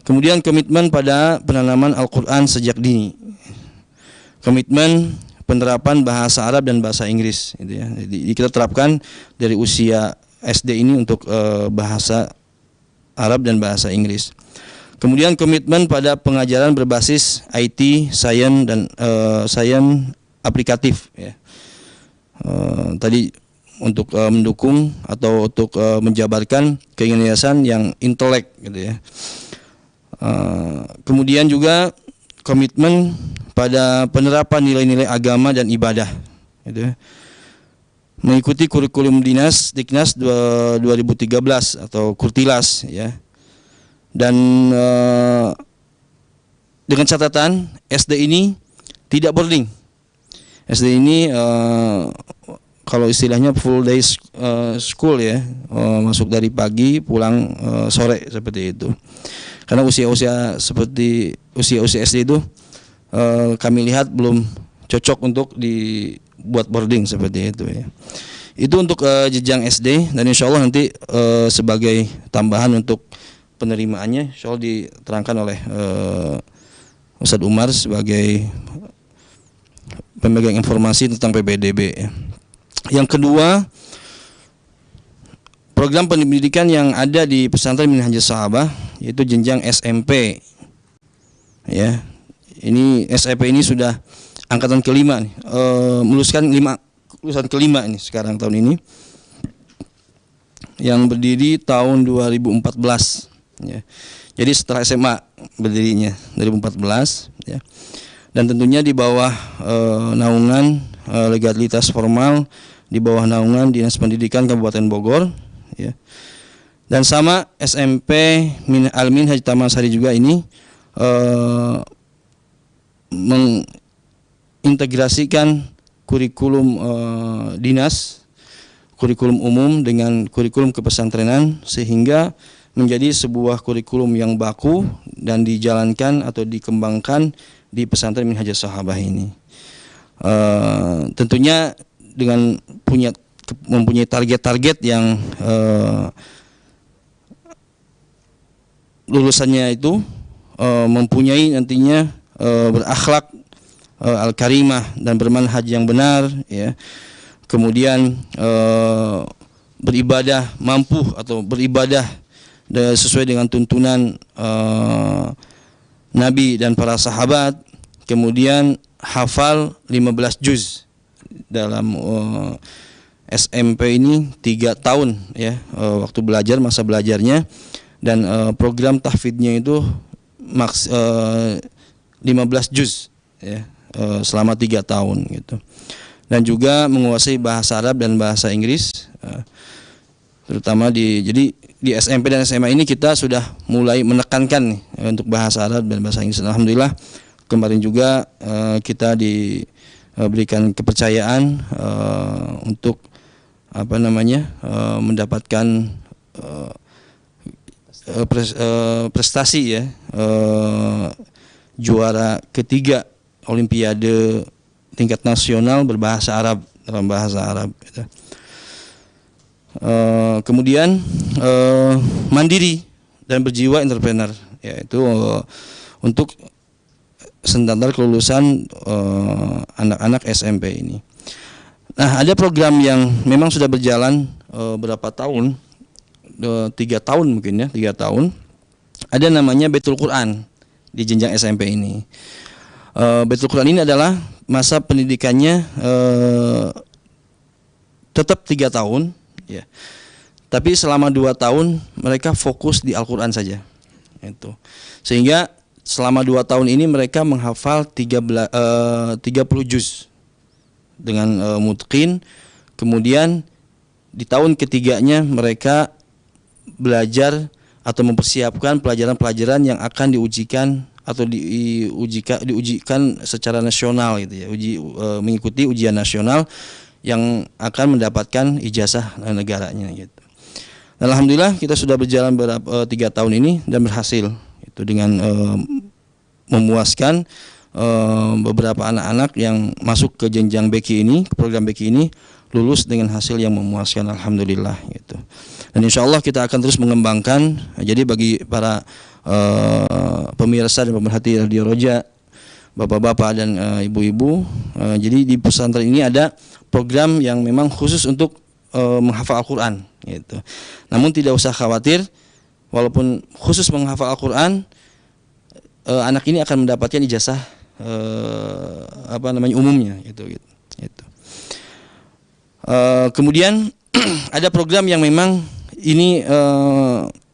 Speaker 7: Kemudian komitmen pada penanaman Al-Quran sejak dini, komitmen penerapan bahasa Arab dan bahasa Inggris gitu ya. Jadi kita terapkan dari usia SD ini untuk bahasa Arab dan bahasa Inggris. Kemudian komitmen pada pengajaran berbasis IT, sains dan sains aplikatif ya. Tadi untuk mendukung atau untuk menjabarkan keinginan yayasan yang intelek gitu ya. Kemudian juga komitmen pada penerapan nilai-nilai agama dan ibadah gitu ya. Mengikuti kurikulum Diknas 2013 atau Kurtilas ya. Dan dengan catatan SD ini tidak boarding. SD ini kalau istilahnya full day school ya, masuk dari pagi pulang sore seperti itu. Karena usia-usia seperti usia-usia SD itu kami lihat belum cocok untuk dibuat boarding seperti itu ya. Itu untuk jenjang SD, dan insya Allah nanti sebagai tambahan untuk penerimaannya insya Allah diterangkan oleh Ustadz Umar sebagai pemegang informasi tentang PBDB ya. Yang kedua, program pendidikan yang ada di pesantren Minhajus Sahabah yaitu jenjang SMP. Ya. Ini SMP ini sudah angkatan kelima nih. Meluluskan lulusan kelima ini sekarang tahun ini. Yang berdiri tahun 2014 ya. Jadi setelah SMA berdirinya 2014 ya. Dan tentunya di bawah naungan legalitas formal, di bawah naungan Dinas Pendidikan Kabupaten Bogor ya. Dan sama SMP Al-Minhaj Taman Sari juga ini mengintegrasikan kurikulum dinas, kurikulum umum dengan kurikulum kepesantrenan sehingga menjadi sebuah kurikulum yang baku dan dijalankan atau dikembangkan di pesantren Minhajus Sahabah ini. Tentunya dengan mempunyai target-target yang lulusannya itu mempunyai nantinya berakhlak al-karimah dan bermanhaj yang benar ya. Kemudian beribadah mampu atau beribadah sesuai dengan tuntunan Nabi dan para sahabat. Kemudian hafal 15 juz dalam SMP ini 3 tahun ya, waktu belajar, masa belajarnya, dan program tahfidnya itu 15 juz ya, selama 3 tahun gitu. Dan juga menguasai bahasa Arab dan bahasa Inggris, terutama jadi di SMP dan SMA ini kita sudah mulai menekankan nih, untuk bahasa Arab dan bahasa Inggris. Alhamdulillah kemarin juga kita diberikan kepercayaan untuk mendapatkan prestasi ya, juara ketiga Olimpiade tingkat nasional berbahasa Arab, dalam bahasa Arab gitu. Kemudian mandiri dan berjiwa entrepreneur, yaitu untuk standar kelulusan anak-anak SMP ini. Nah, ada program yang memang sudah berjalan berapa tahun, 3 tahun mungkin ya, 3 tahun. Ada namanya Baitul Quran di jenjang SMP ini. Baitul Quran ini adalah masa pendidikannya tetap 3 tahun, ya. Tapi selama 2 tahun mereka fokus di Al-Quran saja. Itu. Sehingga selama 2 tahun ini mereka menghafal 30 juz dengan mutqin. Kemudian di tahun ketiganya mereka belajar atau mempersiapkan pelajaran-pelajaran yang akan diujikan atau diujikan secara nasional gitu ya, mengikuti ujian nasional yang akan mendapatkan ijazah negaranya gitu. Alhamdulillah kita sudah berjalan 3 tahun ini dan berhasil itu dengan memuaskan beberapa anak-anak yang masuk ke jenjang BQ ini, ke program BQ ini, lulus dengan hasil yang memuaskan, alhamdulillah gitu. Dan insya Allah kita akan terus mengembangkan. Jadi bagi para pemirsa dan pemerhati Radio Roja, bapak-bapak dan ibu-ibu, jadi di pesantren ini ada program yang memang khusus untuk menghafal Al-Quran gitu. Namun tidak usah khawatir, walaupun khusus menghafal Al-Quran, anak ini akan mendapatkan ijazah umumnya gitu. Kemudian ada program yang memang ini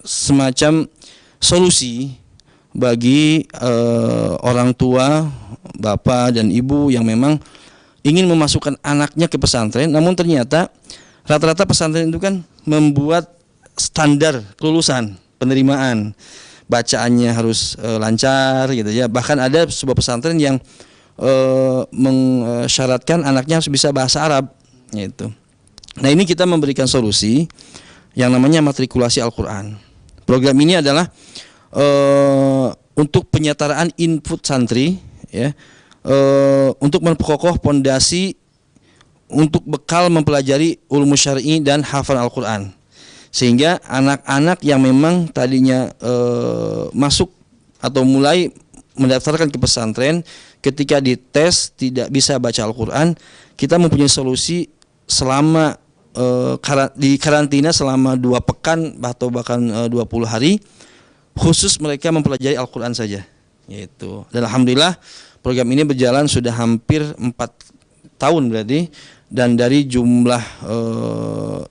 Speaker 7: semacam solusi bagi orang tua, bapak dan ibu yang memang ingin memasukkan anaknya ke pesantren, namun ternyata rata-rata pesantren itu kan membuat standar kelulusan penerimaan, bacaannya harus lancar gitu ya. Bahkan ada sebuah pesantren yang mensyaratkan anaknya harus bisa bahasa Arab gitu. Nah, ini kita memberikan solusi yang namanya matrikulasi Al-Quran. Program ini adalah untuk penyetaraan input santri ya, untuk memperkokoh pondasi untuk bekal mempelajari ulum syar'i dan hafalan Al-Quran. Sehingga anak-anak yang memang tadinya masuk atau mulai mendaftarkan ke pesantren, ketika dites tidak bisa baca Al-Quran, kita mempunyai solusi selama di karantina selama 2 pekan atau bahkan 20 hari, khusus mereka mempelajari Al-Quran saja yaitu. Dan alhamdulillah program ini berjalan sudah hampir 4 tahun berarti, dan dari jumlah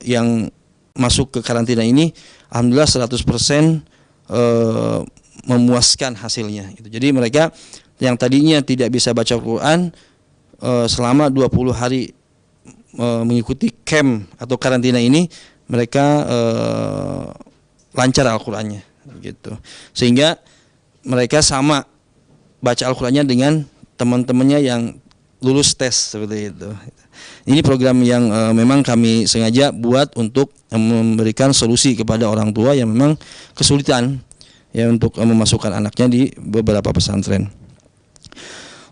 Speaker 7: yang masuk ke karantina ini alhamdulillah 100% memuaskan hasilnya gitu. Jadi mereka yang tadinya tidak bisa baca Al-Quran selama 20 hari mengikuti camp atau karantina ini, mereka lancar Al-Qurannya gitu. Sehingga mereka sama baca Al-Qurannya dengan teman-temannya yang lulus tes seperti itu. Ini program yang memang kami sengaja buat untuk memberikan solusi kepada orang tua yang memang kesulitan ya untuk memasukkan anaknya di beberapa pesantren.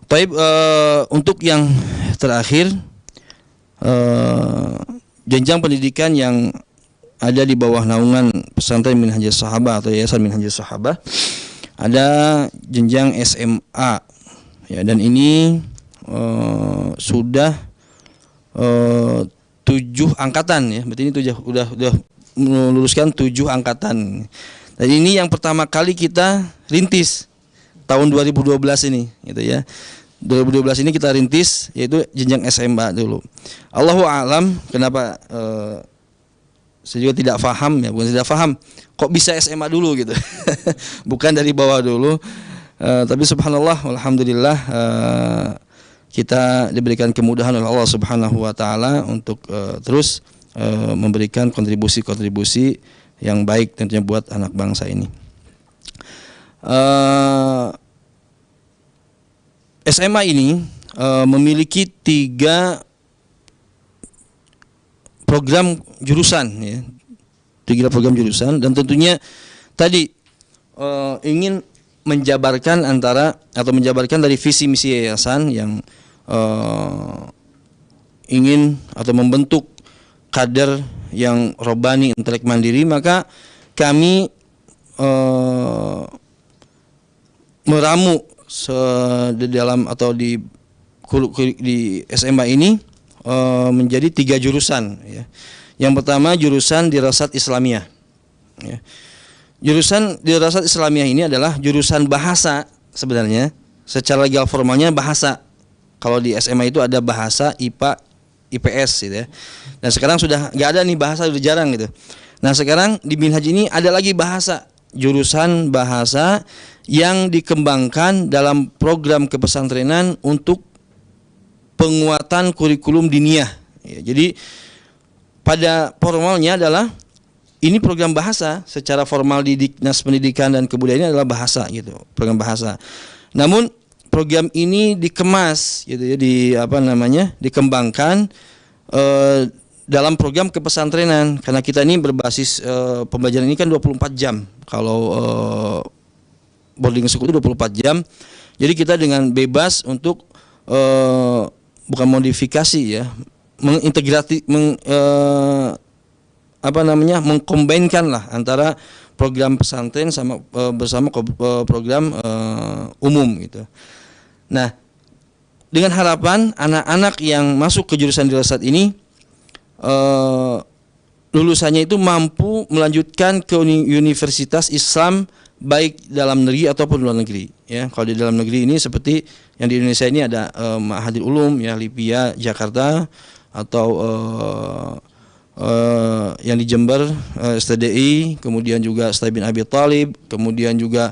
Speaker 7: Baik, untuk yang terakhir, jenjang pendidikan yang ada di bawah naungan pesantren Minhajus Sahabah atau Yayasan Minhajus Sahabah, ada jenjang SMA ya, dan ini sudah 7 angkatan ya. Berarti ini udah meluluskan 7 angkatan. Dan ini yang pertama kali kita rintis tahun 2012 ini gitu ya. 2012 ini kita rintis yaitu jenjang SMA dulu. Allahu a'lam kenapa saya juga tidak paham ya, bukan tidak paham kok bisa SMA dulu gitu. Bukan dari bawah dulu. Tapi subhanallah alhamdulillah kita diberikan kemudahan oleh Allah Subhanahu wa taala untuk terus memberikan kontribusi-kontribusi yang baik tentunya buat anak bangsa ini. SMA ini memiliki 3 program jurusan ya. 3 program jurusan, dan tentunya tadi ingin menjabarkan dari visi misi yayasan yang ingin atau membentuk kader yang robani, intelek mandiri, maka kami meramu di dalam atau di SMA ini menjadi 3 jurusan ya. Yang pertama jurusan Dirasat Islamiyah ya. Jurusan Dirasat Islamiyah ini adalah jurusan bahasa sebenarnya, secara legal formalnya bahasa. Kalau di SMA itu ada bahasa, IPA, IPS gitu ya. Dan sekarang sudah nggak ada nih bahasa, udah jarang gitu. Nah sekarang di Minhaj ini ada lagi bahasa, jurusan bahasa yang dikembangkan dalam program kepesantrenan untuk penguatan kurikulum diniyah. Ya, jadi pada formalnya adalah ini program bahasa, secara formal di Dinas Pendidikan dan Kebudayaan adalah bahasa gitu, program bahasa. Namun program ini dikemas gitu ya, dikembangkan dalam program kepesantrenan, karena kita ini berbasis pembelajaran ini kan 24 jam. Kalau boarding school itu 24 jam. Jadi kita dengan bebas untuk bukan modifikasi ya, mengintegrasi mengkombinkan lah antara program pesantren sama bersama program umum gitu. Nah, dengan harapan anak-anak yang masuk ke jurusan dirasat ini lulusannya itu mampu melanjutkan ke universitas Islam baik dalam negeri ataupun luar negeri ya. Kalau di dalam negeri ini seperti yang di Indonesia ini ada Ma'hadil Ulum ya, LIPIA Jakarta, atau yang di Jember STDI, kemudian juga Sa'id bin Abi Thalib, kemudian juga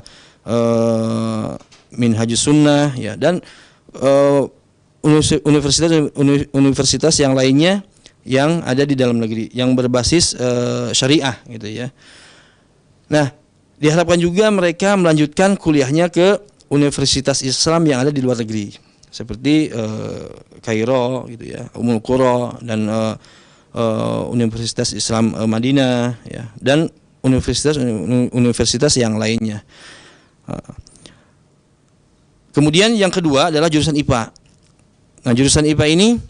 Speaker 7: Minhajus Sunnah ya, dan universitas yang lainnya yang ada di dalam negeri yang berbasis syariah gitu ya. Nah, diharapkan juga mereka melanjutkan kuliahnya ke universitas Islam yang ada di luar negeri seperti Kairo gitu ya, Ummul Qura, dan Universitas Islam Madinah ya, dan universitas yang lainnya. Kemudian yang kedua adalah jurusan IPA. Nah, jurusan IPA ini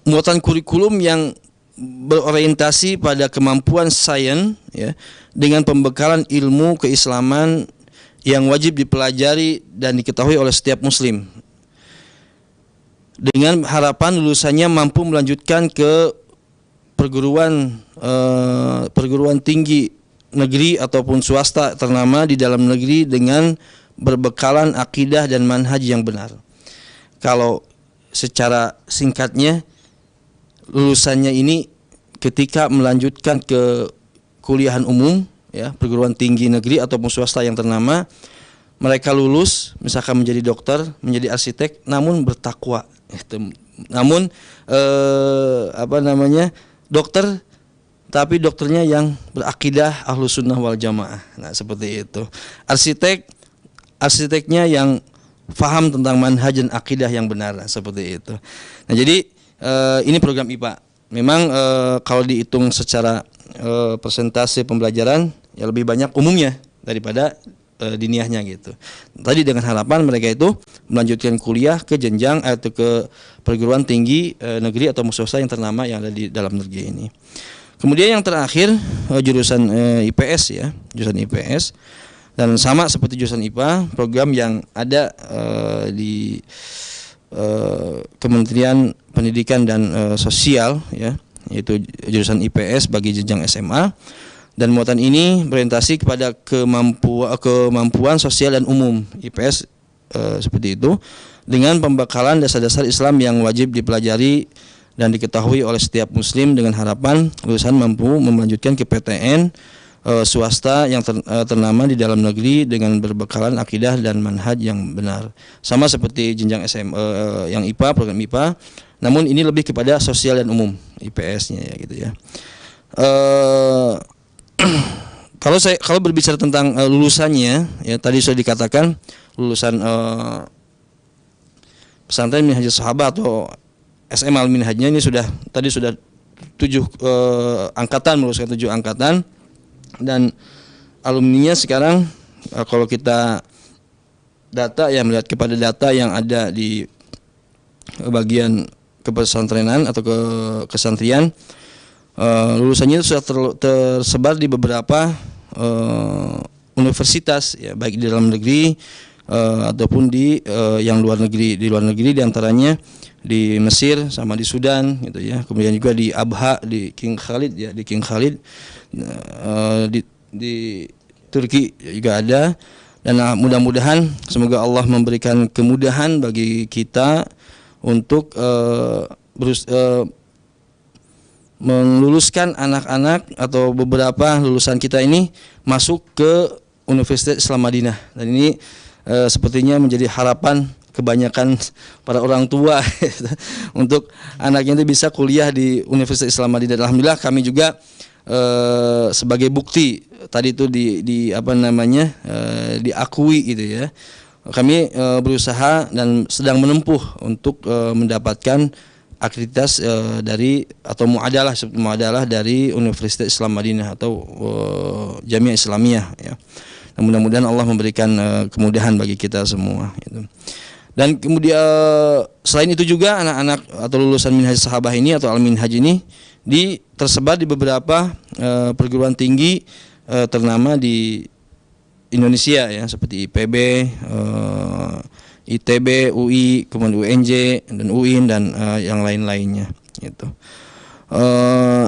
Speaker 7: muatan kurikulum yang berorientasi pada kemampuan sains ya, dengan pembekalan ilmu keislaman yang wajib dipelajari dan diketahui oleh setiap muslim, dengan harapan lulusannya mampu melanjutkan ke perguruan tinggi negeri ataupun swasta ternama di dalam negeri dengan berbekalan akidah dan manhaj yang benar. Kalau secara singkatnya, lulusannya ini ketika melanjutkan ke kuliahan umum ya, perguruan tinggi negeri ataupun swasta yang ternama, mereka lulus misalkan menjadi dokter, menjadi arsitek, namun bertakwa. Namun dokter, tapi dokternya yang berakidah Ahlus Sunnah wal Jamaah. Nah, seperti itu. Arsiteknya yang faham tentang manhaj dan akidah yang benar, seperti itu. Nah, jadi ini program IPA. Memang kalau dihitung secara persentase pembelajaran ya lebih banyak umumnya daripada diniyahnya gitu. Tadi dengan harapan mereka itu melanjutkan kuliah ke jenjang atau ke perguruan tinggi negeri atau swasta yang ternama yang ada di dalam negeri ini. Kemudian yang terakhir jurusan IPS ya, jurusan IPS, dan sama seperti jurusan IPA, program yang ada di Kementerian Pendidikan dan Sosial ya, yaitu jurusan IPS bagi jenjang SMA. Dan muatan ini berorientasi kepada kemampuan sosial dan umum, IPS seperti itu, dengan pembekalan dasar-dasar Islam yang wajib dipelajari dan diketahui oleh setiap muslim, dengan harapan lulusan mampu melanjutkan ke PTN swasta yang ternama di dalam negeri dengan berbekalan akidah dan manhaj yang benar. Sama seperti jenjang SMA yang IPA, program IPA, namun ini lebih kepada sosial dan umum IPS-nya ya gitu ya. Kalau berbicara tentang lulusannya ya, tadi sudah dikatakan lulusan pesantren Minhajus Sahabat atau SMA Al-Minhajnya ini sudah 7 angkatan, meluluskan 7 angkatan, dan alumninya sekarang kalau kita data ya, melihat kepada data yang ada di bagian kepesantrenan atau kesantrian, lulusannya itu sudah tersebar di beberapa universitas, ya, baik di dalam negeri ataupun di yang luar negeri. Di luar negeri diantaranya di Mesir sama di Sudan, gitu ya. Kemudian juga di Abha, di King Khalid, ya, di King Khalid, di Turki juga ada. Dan mudah-mudahan semoga Allah memberikan kemudahan bagi kita untuk meluluskan anak-anak atau beberapa lulusan kita ini masuk ke Universitas Islam Madinah. Dan ini sepertinya menjadi harapan kebanyakan para orang tua untuk anaknya itu bisa kuliah di Universitas Islam Madinah. Alhamdulillah kami juga sebagai bukti tadi itu diakui gitu ya. Kami berusaha dan sedang menempuh untuk mendapatkan akreditas dari atau muadalah dari Universitas Islam Madinah atau Jamiah Islamiyah, ya. Dan mudah-mudahan Allah memberikan kemudahan bagi kita semua, gitu. Dan kemudian selain itu juga anak-anak atau lulusan Minhaj Sahabah ini atau Al-Minhaj ini tersebar di beberapa perguruan tinggi ternama di Indonesia, ya, seperti IPB, ITB, UI, kemudian UNJ dan UIN dan yang lain-lainnya, gitu.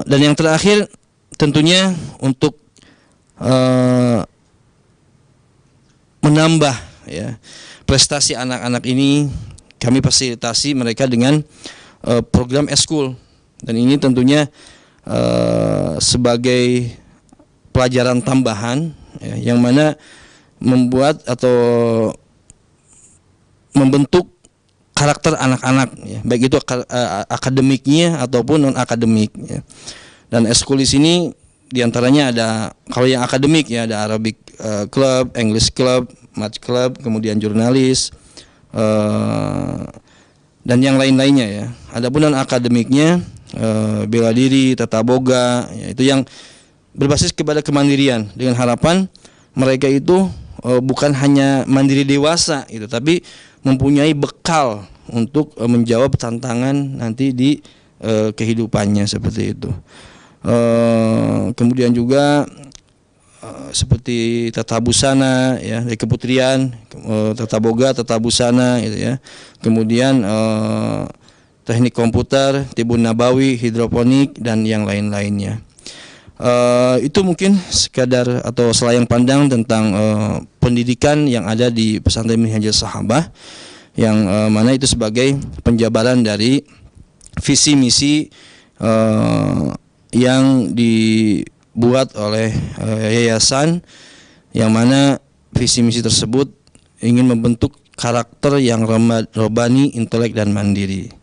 Speaker 7: Dan yang terakhir tentunya untuk menambah, ya, prestasi anak-anak ini, kami fasilitasi mereka dengan program eskul. Dan ini tentunya sebagai pelajaran tambahan, ya, yang mana membuat atau membentuk karakter anak-anak, ya, baik itu akademiknya ataupun non akademik, ya. Dan eskul di sini diantaranya ada, kalau yang akademik, ya, ada Arabic Club, English Club, Math Club, kemudian jurnalis dan yang lain-lainnya, ya. Adapun non akademiknya bela diri, tata boga, ya, itu yang berbasis kepada kemandirian dengan harapan mereka itu bukan hanya mandiri dewasa gitu, tapi mempunyai bekal untuk menjawab tantangan nanti di kehidupannya, seperti itu. Kemudian juga seperti tata busana, ya, dari keputrian, tata boga, tata busana, gitu ya. Kemudian teknik komputer, tibun nabawi, hidroponik dan yang lain-lainnya. Itu mungkin sekadar atau selayang pandang tentang pendidikan yang ada di pesantren Minhajus Sahabah, yang mana itu sebagai penjabaran dari visi misi yang dibuat oleh yayasan, yang mana visi misi tersebut ingin membentuk karakter yang robani, intelek dan mandiri.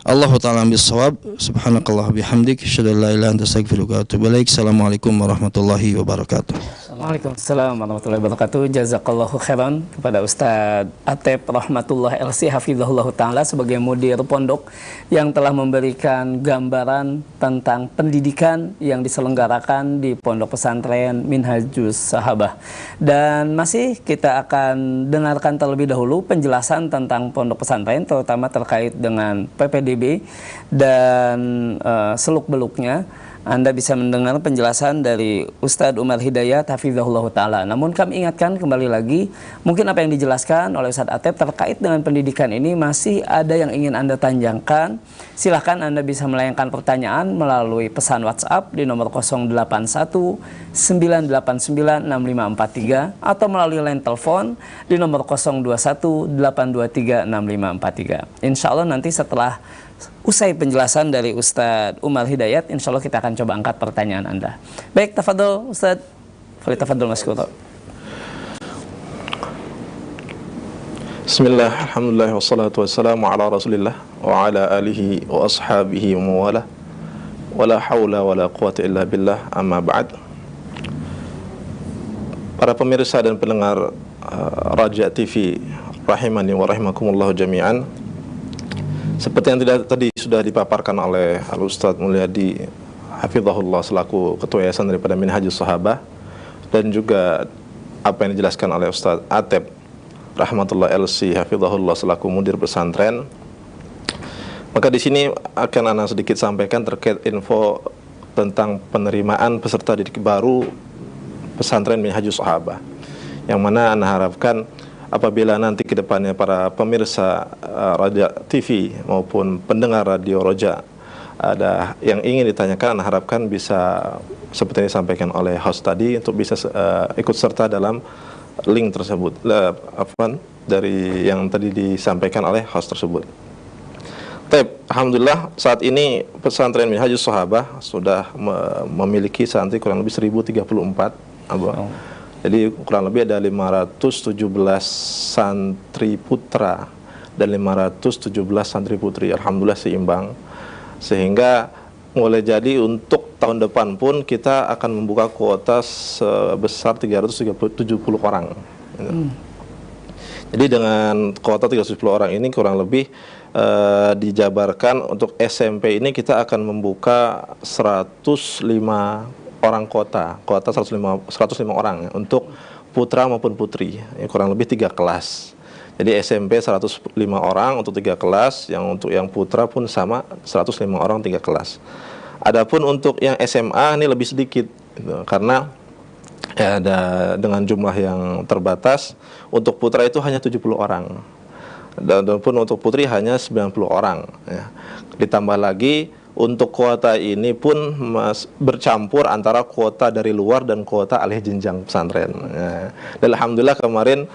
Speaker 7: Allahu ta'ala bis-shawab. Subhanakallah bihamdik, asyhadu an la ilaha illa anta astaghfiruka wa atubu ilaik. Assalamualaikum warahmatullahi wabarakatuh.
Speaker 5: Waalaikumsalam warahmatullahi wabarakatuh. Jazakallahu khairan kepada Ustadz Atep Rahmatullah LC hafizahullah ta'ala sebagai mudir pondok yang telah memberikan gambaran tentang pendidikan yang diselenggarakan di pondok pesantren Minhajus Sahabah. Dan masih kita akan dengarkan terlebih dahulu penjelasan tentang pondok pesantren, terutama terkait dengan PPDB dan seluk-beluknya. Anda bisa mendengar penjelasan dari Ustadz Umar Hidayat hafizahullah ta'ala. Namun kami ingatkan kembali lagi, mungkin apa yang dijelaskan oleh Ustadz Atep terkait dengan pendidikan ini masih ada yang ingin Anda tanyakan. Silahkan Anda bisa melayangkan pertanyaan melalui pesan WhatsApp di nomor 081 989 6543 atau melalui line telepon di nomor 021 823 6543. Insya Allah nanti setelah usai penjelasan dari Ustadz Umar Hidayat, insya Allah kita akan coba angkat pertanyaan Anda. Baik, tafadhol Ustadz. Tafadhol Mas Kuro.
Speaker 1: Bismillah, alhamdulillah, wassalatu wassalamu ala rasulillah wa ala alihi wa ashabihi wa mawala wa la hawla wa la quwata illa billah, amma ba'd. Para pemirsa dan pendengar Raja TV rahimani wa rahimakumullah jami'an, seperti yang tadi sudah dipaparkan oleh Al-Ustadz Mulyadi hafizahullah selaku ketua yayasan daripada Minhajus Sahabah, dan juga apa yang dijelaskan oleh Ustadz Atep Rahmatullah LC hafizahullah selaku mudir pesantren, Maka di sini akan Ana sedikit sampaikan terkait info tentang penerimaan peserta didik baru pesantren Minhajus Sahabah, yang mana Ana harapkan apabila nanti ke depannya para pemirsa Raja TV maupun pendengar Radio Roja ada yang ingin ditanyakan, Ana harapkan bisa seperti yang disampaikan oleh host tadi untuk bisa ikut serta dalam link tersebut, dari yang tadi disampaikan oleh host tersebut. Alhamdulillah saat ini pesantren Minhajus Sahabah sudah memiliki santri kurang lebih 1034, Jadi kurang lebih ada 517 santri putra dan 517 santri putri. Alhamdulillah seimbang. Sehingga mulai jadi untuk tahun depan pun kita akan membuka kuota sebesar 370 orang. Jadi dengan kuota 370 orang ini kurang lebih dijabarkan untuk SMP ini kita akan membuka 105 orang kuota 105 orang untuk putra maupun putri, kurang lebih 3 kelas. Jadi SMP 105 orang untuk 3 kelas, untuk yang putra pun sama 105 orang 3 kelas. Adapun untuk yang SMA ini lebih sedikit gitu, karena ada dengan jumlah yang terbatas. Untuk putra itu hanya 70 orang. Dan pun untuk putri hanya 90 orang ya. Ditambah lagi untuk kuota ini pun bercampur antara kuota dari luar dan kuota alih jenjang pesantren. Ya. Dan alhamdulillah kemarin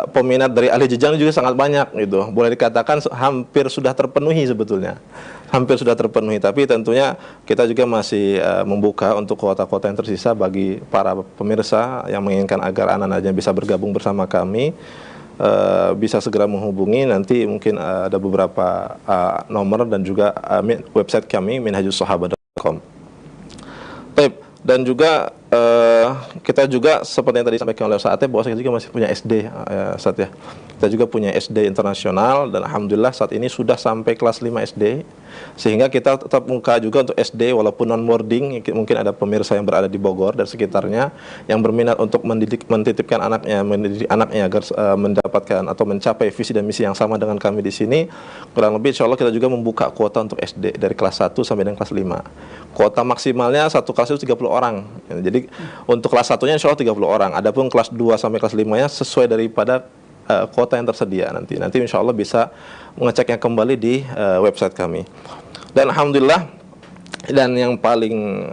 Speaker 1: peminat dari alih jenjang juga sangat banyak gitu. Boleh dikatakan hampir sudah terpenuhi sebetulnya. Hampir sudah terpenuhi, tapi tentunya kita juga masih membuka untuk kuota-kuota yang tersisa bagi para pemirsa yang menginginkan agar anak-anaknya bisa bergabung bersama kami. Bisa segera menghubungi, nanti mungkin ada beberapa nomor dan juga website kami minhajussahabah.com. Dan juga kita juga seperti yang tadi disampaikan oleh Ustaz Atep bahwa kita juga masih punya SD, Ustaz ya. Kita juga punya SD internasional dan alhamdulillah saat ini sudah sampai kelas 5 SD. Sehingga kita tetap buka juga untuk SD walaupun non boarding. Mungkin ada pemirsa yang berada di Bogor dan sekitarnya yang berminat untuk mentitipkan mendidik anaknya agar mendapatkan atau mencapai visi dan misi yang sama dengan kami di sini. Kurang lebih insya Allah kita juga membuka kuota untuk SD dari kelas 1 sampai dengan kelas 5. Kuota maksimalnya satu kelas itu 30 orang. Jadi untuk kelas 1-nya insya Allah 30 orang. Adapun kelas 2 sampai kelas 5-nya sesuai daripada kuota yang tersedia nanti insya Allah bisa mengeceknya kembali di website kami. Dan alhamdulillah, dan yang paling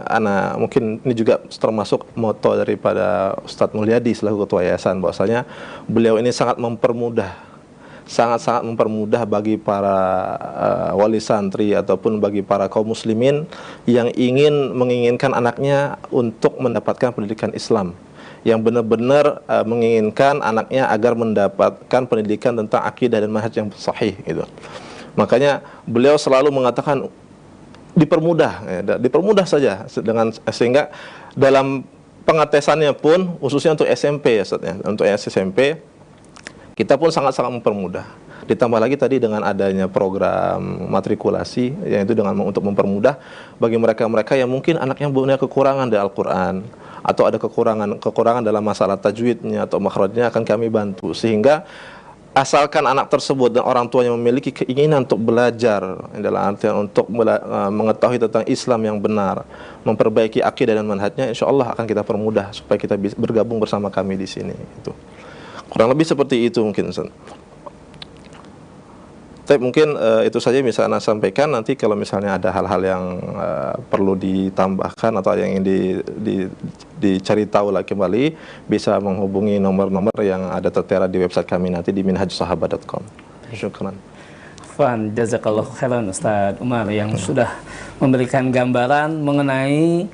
Speaker 1: mungkin ini juga termasuk moto daripada Ustadz Mulyadi selaku ketua yayasan, bahwasanya beliau ini sangat mempermudah bagi para wali santri ataupun bagi para kaum muslimin yang menginginkan anaknya untuk mendapatkan pendidikan Islam, yang benar-benar menginginkan anaknya agar mendapatkan pendidikan tentang akidah dan manhaj yang sahih gitu. Makanya beliau selalu mengatakan dipermudah saja sehingga dalam pengetesannya pun khususnya untuk SMP ya Ustaz ya, untuk SMP kita pun sangat-sangat mempermudah. Ditambah lagi tadi dengan adanya program matrikulasi, yaitu untuk mempermudah bagi mereka-mereka yang mungkin anaknya punya kekurangan di Al-Quran atau ada kekurangan dalam masalah tajwidnya atau makhrajnya, akan kami bantu. Sehingga asalkan anak tersebut dan orang tuanya memiliki keinginan untuk belajar, dalam artian untuk mengetahui tentang Islam yang benar, memperbaiki akidah dan manhajnya, insya Allah akan kita permudah supaya kita bisa bergabung bersama kami di sini. Itu kurang lebih seperti itu mungkin. Tapi mungkin itu saja bisa Anda sampaikan. Nanti kalau misalnya ada hal-hal yang perlu ditambahkan atau yang ingin dicari tahu lagi kembali, bisa menghubungi nomor-nomor yang ada tertera di website kami nanti di minhajussahabah.com. Syukran.
Speaker 5: Jazakallah khairan Ustaz Umar yang sudah memberikan gambaran mengenai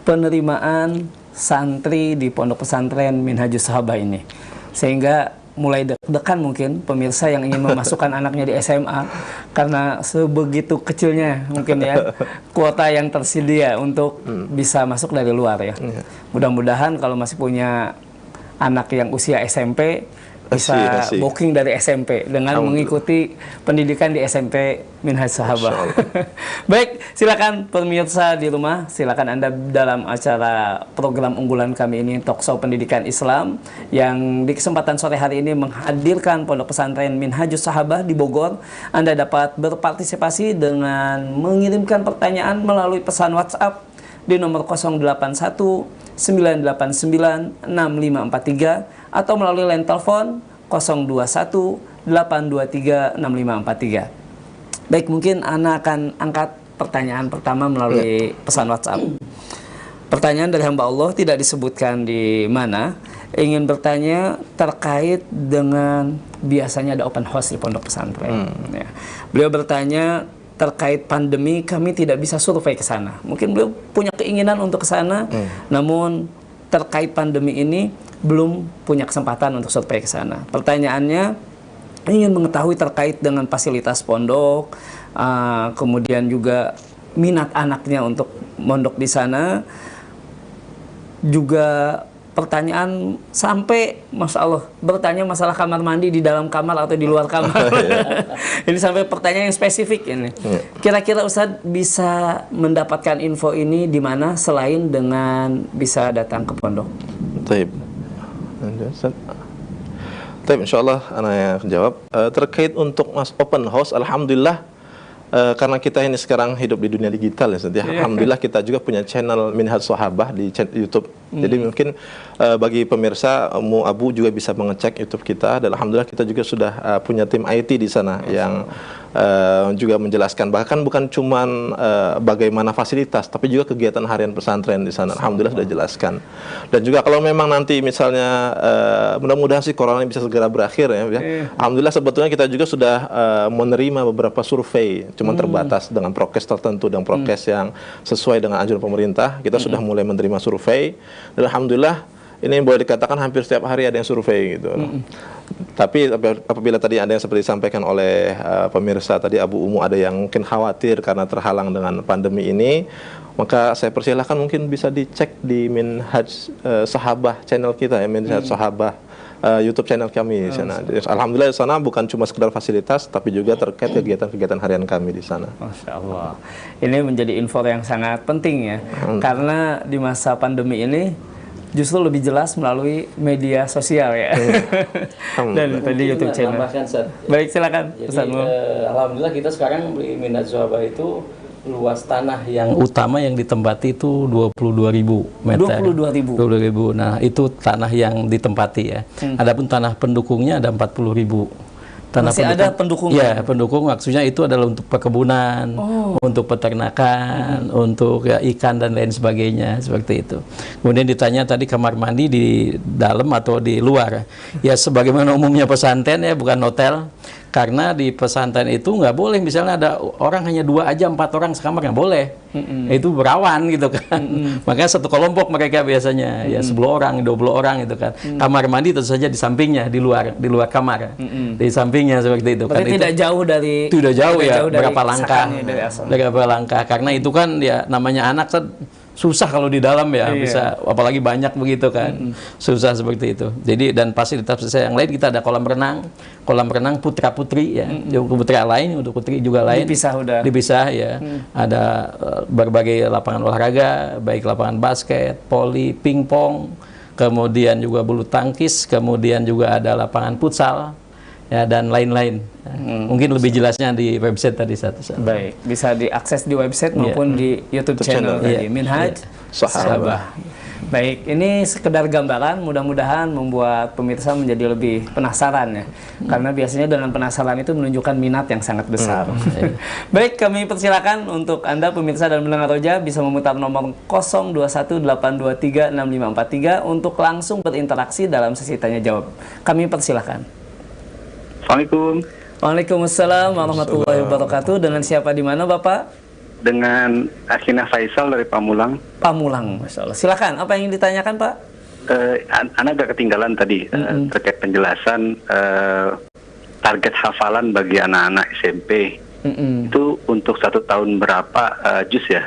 Speaker 5: penerimaan santri di pondok pesantren Minhajus Sahabah ini, sehingga mulai deg-degan mungkin pemirsa yang ingin memasukkan anaknya di SMA karena sebegitu kecilnya mungkin ya kuota yang tersedia untuk bisa masuk dari luar ya. Mudah-mudahan kalau masih punya anak yang usia SMP bisa
Speaker 1: Asih.
Speaker 5: booking dari SMP dengan mengikuti pendidikan di SMP Minhaj Sahabah. Baik, silakan pemirsa di rumah, silakan Anda dalam acara program unggulan kami ini Talkshow Pendidikan Islam yang di kesempatan sore hari ini menghadirkan Pondok Pesantren Minhajus Sahabah di Bogor. Anda dapat berpartisipasi dengan mengirimkan pertanyaan melalui pesan WhatsApp di nomor 081 989 6543 atau melalui line telepon 021 823 6543. Baik, mungkin Ana akan angkat pertanyaan pertama melalui pesan WhatsApp. Pertanyaan dari hamba Allah, tidak disebutkan di mana, ingin bertanya terkait dengan biasanya ada open house di pondok pesantren. Ya. Beliau bertanya terkait pandemi, kami tidak bisa survei ke sana. Mungkin beliau punya keinginan untuk ke sana, namun terkait pandemi ini belum punya kesempatan untuk survei ke sana. Pertanyaannya ingin mengetahui terkait dengan fasilitas pondok, kemudian juga minat anaknya untuk mondok di sana. Juga pertanyaan sampai, Masya Allah, bertanya masalah kamar mandi di dalam kamar atau di luar kamar. Ini sampai pertanyaan yang spesifik ini. Kira-kira Ustadz bisa mendapatkan info ini di mana selain dengan bisa datang ke pondok?
Speaker 1: Baik, insyaallah Ana jawab. Terkait untuk open house, alhamdulillah, karena kita ini sekarang hidup di dunia digital ya, alhamdulillah kita juga punya channel Minhaj Sahabah di YouTube. Jadi mungkin bagi pemirsa Abu juga bisa mengecek YouTube kita, dan alhamdulillah kita juga sudah punya tim IT di sana yang juga menjelaskan bahkan bukan cuman bagaimana fasilitas, tapi juga kegiatan harian pesantren di sana. Alhamdulillah sudah jelaskan. Dan juga kalau memang nanti misalnya mudah-mudahan sih corona ini bisa segera berakhir ya. Alhamdulillah sebetulnya kita juga sudah menerima beberapa survei, cuman terbatas dengan prokes tertentu dan prokes yang sesuai dengan anjuran pemerintah. Kita sudah mulai menerima survei, dan alhamdulillah ini boleh dikatakan hampir setiap hari ada yang survei gitu. Tapi apabila tadi ada yang seperti disampaikan oleh pemirsa tadi Abu Umu, ada yang mungkin khawatir karena terhalang dengan pandemi ini, maka saya persilahkan mungkin bisa dicek di Minhaj Sahabah channel kita ya, Minhaj Sahabah YouTube channel kami di sana. Alhamdulillah di sana bukan cuma sekedar fasilitas, tapi juga terkait kegiatan-kegiatan harian kami di sana.
Speaker 5: Masya Allah. Ini menjadi info yang sangat penting ya, karena di masa pandemi ini justru lebih jelas melalui media sosial ya. Dan tadi YouTube channel. Baik, silakan.
Speaker 6: Jadi alhamdulillah kita sekarang di Minhaj Sahabah itu luas tanah yang utama yang ditempati itu 22.000 meter. 22.000. Nah, itu tanah yang ditempati ya. Adapun tanah pendukungnya ada 40.000. Tanah
Speaker 5: masih ada pendukungnya?
Speaker 6: Ya, pendukung maksudnya itu adalah untuk perkebunan, untuk peternakan, untuk ya, ikan dan lain sebagainya, seperti itu. Kemudian ditanya tadi kamar mandi di dalam atau di luar. Ya sebagaimana umumnya pesantren ya, bukan hotel. Karena di pesantren itu nggak boleh misalnya ada orang hanya 2 aja 4 orang sekamar, nggak boleh. Itu berawan gitu kan. Makanya satu kelompok mereka biasanya ya 10 orang, 20 orang gitu kan. Kamar mandi tentu saja di sampingnya, di luar kamar. Di sampingnya seperti itu.
Speaker 5: Berarti
Speaker 6: kan
Speaker 5: tidak
Speaker 6: itu,
Speaker 5: jauh dari
Speaker 6: tidak jauh ya, berapa langkah.
Speaker 5: Berapa
Speaker 6: langkah. Karena itu kan ya namanya anak susah kalau di dalam ya, bisa apalagi banyak begitu kan. Susah seperti itu. Jadi dan fasilitas yang lain kita ada kolam renang putra-putri ya. Putra lain, untuk putri juga lain. Dipisah ya. Ada berbagai lapangan olahraga, baik lapangan basket, voli, pingpong, kemudian juga bulu tangkis, kemudian juga ada lapangan futsal. Ya, dan lain-lain. Mungkin lebih jelasnya di website tadi satu.
Speaker 5: Baik, bisa diakses di website maupun di YouTube channel tadi, Minhaj Sahabah. Baik, ini sekedar gambaran, mudah-mudahan membuat pemirsa menjadi lebih penasaran ya. Karena biasanya dengan penasaran itu menunjukkan minat yang sangat besar. Baik, kami persilakan untuk Anda pemirsa dan pendengar Roja bisa memutar nomor 0218236543 untuk langsung berinteraksi dalam sesi tanya jawab. Kami persilakan.
Speaker 8: Assalamualaikum.
Speaker 5: Waalaikumsalam warahmatullahi wabarakatuh. Dengan siapa di mana Bapak?
Speaker 8: Dengan Akhina Faisal dari Pamulang.
Speaker 5: Pamulang, Masya Allah. Silakan, apa yang ditanyakan Pak?
Speaker 8: Anak agak ketinggalan tadi terkait penjelasan target hafalan bagi anak-anak SMP. Itu untuk 1 tahun berapa juz ya?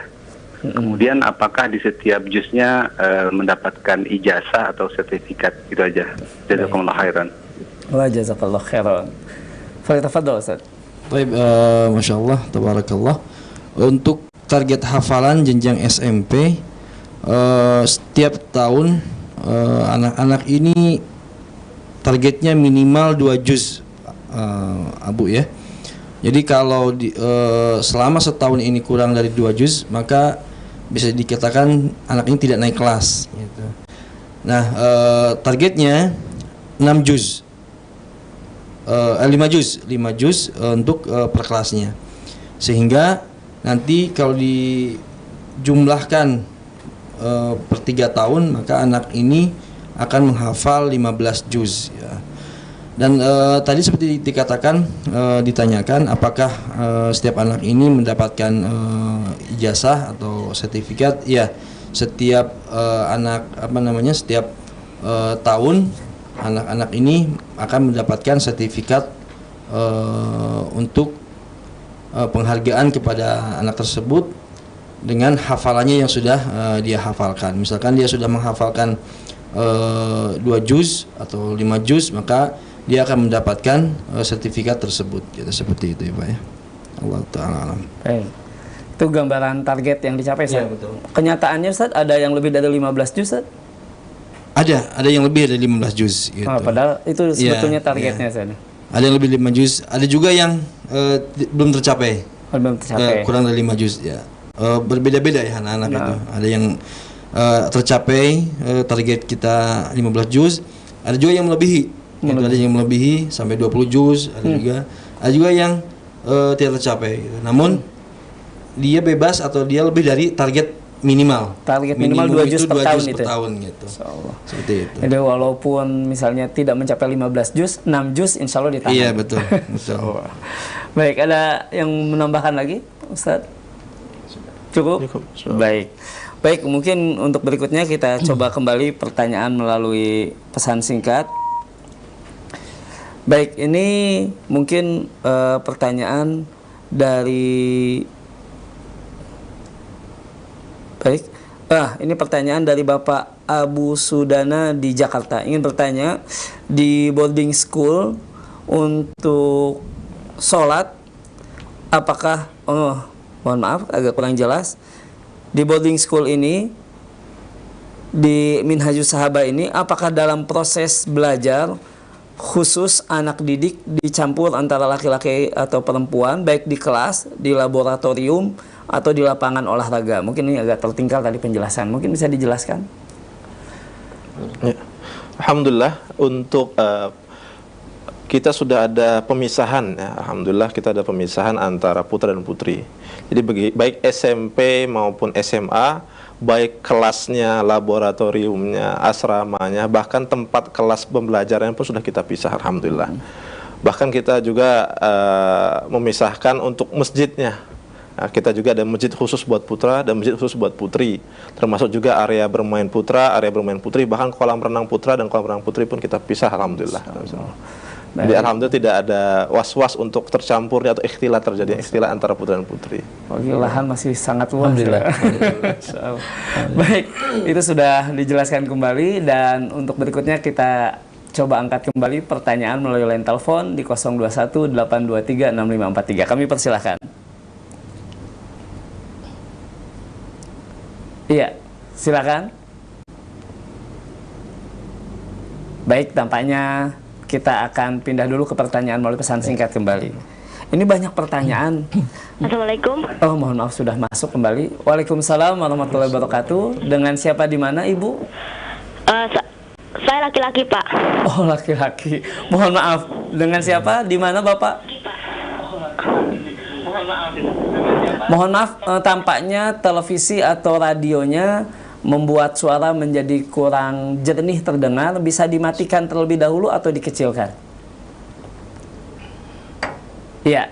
Speaker 8: Kemudian apakah di setiap juznya mendapatkan ijazah atau sertifikat, gitu aja. Jazakumullah khairan.
Speaker 5: Wa jazakallah khairan. Tafadhol Ustaz.
Speaker 7: Baik, Masya Allah, tabarakallah. Untuk target hafalan jenjang SMP, setiap tahun anak-anak ini targetnya minimal 2 juz, Abu ya. Jadi kalau selama setahun ini kurang dari 2 juz, maka bisa dikatakan anak ini tidak naik kelas gitu. Nah, targetnya 6 juz, 5 juz untuk per kelasnya, sehingga nanti kalau dijumlahkan per 3 tahun, maka anak ini akan menghafal 15 juz ya. Dan tadi seperti dikatakan, ditanyakan apakah setiap anak ini mendapatkan ijazah atau sertifikat. Ya, setiap setiap tahun anak-anak ini akan mendapatkan sertifikat untuk penghargaan kepada anak tersebut dengan hafalannya yang sudah dia hafalkan. Misalkan dia sudah menghafalkan 2 juz atau 5 juz, maka dia akan mendapatkan sertifikat tersebut. Gitu, seperti itu ya Pak ya. Allah ta'ala alam.
Speaker 5: Baik. Itu gambaran target yang dicapai Ustaz.
Speaker 7: Ya, betul.
Speaker 5: Kenyataannya Ustaz, ada yang lebih dari 15 juz Ustaz?
Speaker 7: Ada yang lebih dari 15 juz gitu.
Speaker 5: Padahal itu sebetulnya targetnya Ustaz.
Speaker 7: Ada yang lebih 5 juz, ada juga yang belum tercapai.
Speaker 5: Belum tercapai.
Speaker 7: Kurang dari 5 juz ya. Berbeda-beda ya anak-anak itu. Ada yang tercapai target kita 15 juz, ada juga yang melebihi. Ada yang melebihi sampai 20 juz, ada juga yang tidak tercapai gitu. Namun dia bebas atau dia lebih dari target minimal.
Speaker 5: Target minimal 2 juz per tahun itu.
Speaker 7: Gitu. Seperti itu.
Speaker 5: Jadi walaupun misalnya tidak mencapai 15 juz, 6 juz insya Allah ditahan.
Speaker 7: Iya, betul. Betul.
Speaker 5: Baik, ada yang menambahkan lagi Ustaz? Cukup? Baik. Baik, mungkin untuk berikutnya kita coba kembali pertanyaan melalui pesan singkat. Baik, ini mungkin pertanyaan dari ini pertanyaan dari Bapak Abu Sudana di Jakarta. Ingin bertanya, di boarding school untuk sholat, apakah, mohon maaf agak kurang jelas, di boarding school ini, di Minhajus Sahaba ini, apakah dalam proses belajar khusus anak didik dicampur antara laki-laki atau perempuan, baik di kelas, di laboratorium, atau di lapangan olahraga? Mungkin ini agak tertinggal tadi penjelasan, mungkin bisa dijelaskan?
Speaker 1: Ya. Alhamdulillah, untuk kita sudah ada pemisahan ya. Alhamdulillah kita ada pemisahan antara putra dan putri. Jadi baik SMP maupun SMA, baik kelasnya, laboratoriumnya, asramanya, bahkan tempat kelas pembelajaran pun sudah kita pisah, alhamdulillah. Bahkan kita juga memisahkan untuk masjidnya. Nah, kita juga ada masjid khusus buat putra dan masjid khusus buat putri. Termasuk juga area bermain putra, area bermain putri, bahkan kolam renang putra dan kolam renang putri pun kita pisah, alhamdulillah. Jadi alhamdulillah tidak ada was-was untuk tercampurnya atau ikhtilat terjadi ikhtilat antara putra dan putri.
Speaker 5: Lahan masih sangat luas. Alhamdulillah. Baik, itu sudah dijelaskan kembali, dan untuk berikutnya kita coba angkat kembali pertanyaan melalui line telepon di 021 823 6543. Kami persilahkan. Iya, silakan. Baik, tampaknya kita akan pindah dulu ke pertanyaan melalui pesan singkat kembali. Ini banyak pertanyaan.
Speaker 9: Assalamualaikum.
Speaker 5: Oh, mohon maaf sudah masuk kembali. Waalaikumsalam warahmatullahi wabarakatuh. Dengan siapa di mana, Ibu?
Speaker 9: Saya laki-laki, Pak.
Speaker 5: Oh, laki-laki. Mohon maaf. Dengan siapa? Di mana, Bapak? Mohon maaf, tampaknya televisi atau radionya membuat suara menjadi kurang jernih terdengar. Bisa dimatikan terlebih dahulu atau dikecilkan? Iya.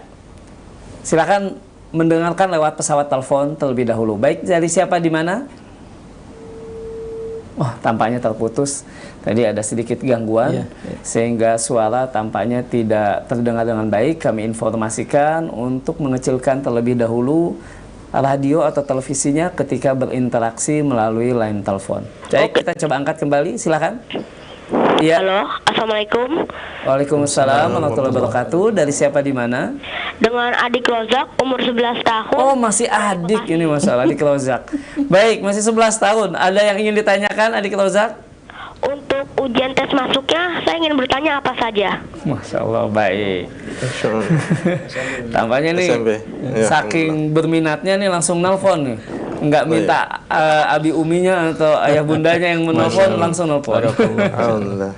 Speaker 5: Silakan mendengarkan lewat pesawat telepon terlebih dahulu. Baik, dari siapa di mana? Wah, tampaknya terputus. Tadi ada sedikit gangguan, sehingga suara tampaknya tidak terdengar dengan baik. Kami informasikan untuk mengecilkan terlebih dahulu radio atau televisinya ketika berinteraksi melalui line telepon. Baik, kita coba angkat kembali, silakan. Iya.
Speaker 9: Halo, assalamualaikum.
Speaker 5: Waalaikumsalam warahmatullahi wabarakatuh. Dari siapa di mana?
Speaker 9: Dengan adik Rozak, umur 11 tahun.
Speaker 5: Oh, masih adik ini masalah adik Rozak. Baik, masih 11 tahun. Ada yang ingin ditanyakan adik Rozak?
Speaker 9: Untuk ujian tes masuknya, saya ingin bertanya apa saja.
Speaker 5: Masya Allah, baik. Tampaknya nih,
Speaker 1: SMP. Ya,
Speaker 5: saking berminatnya nih langsung nelpon nih. Nggak minta abi uminya atau ayah bundanya yang menelpon, langsung nelpon.
Speaker 1: Alhamdulillah.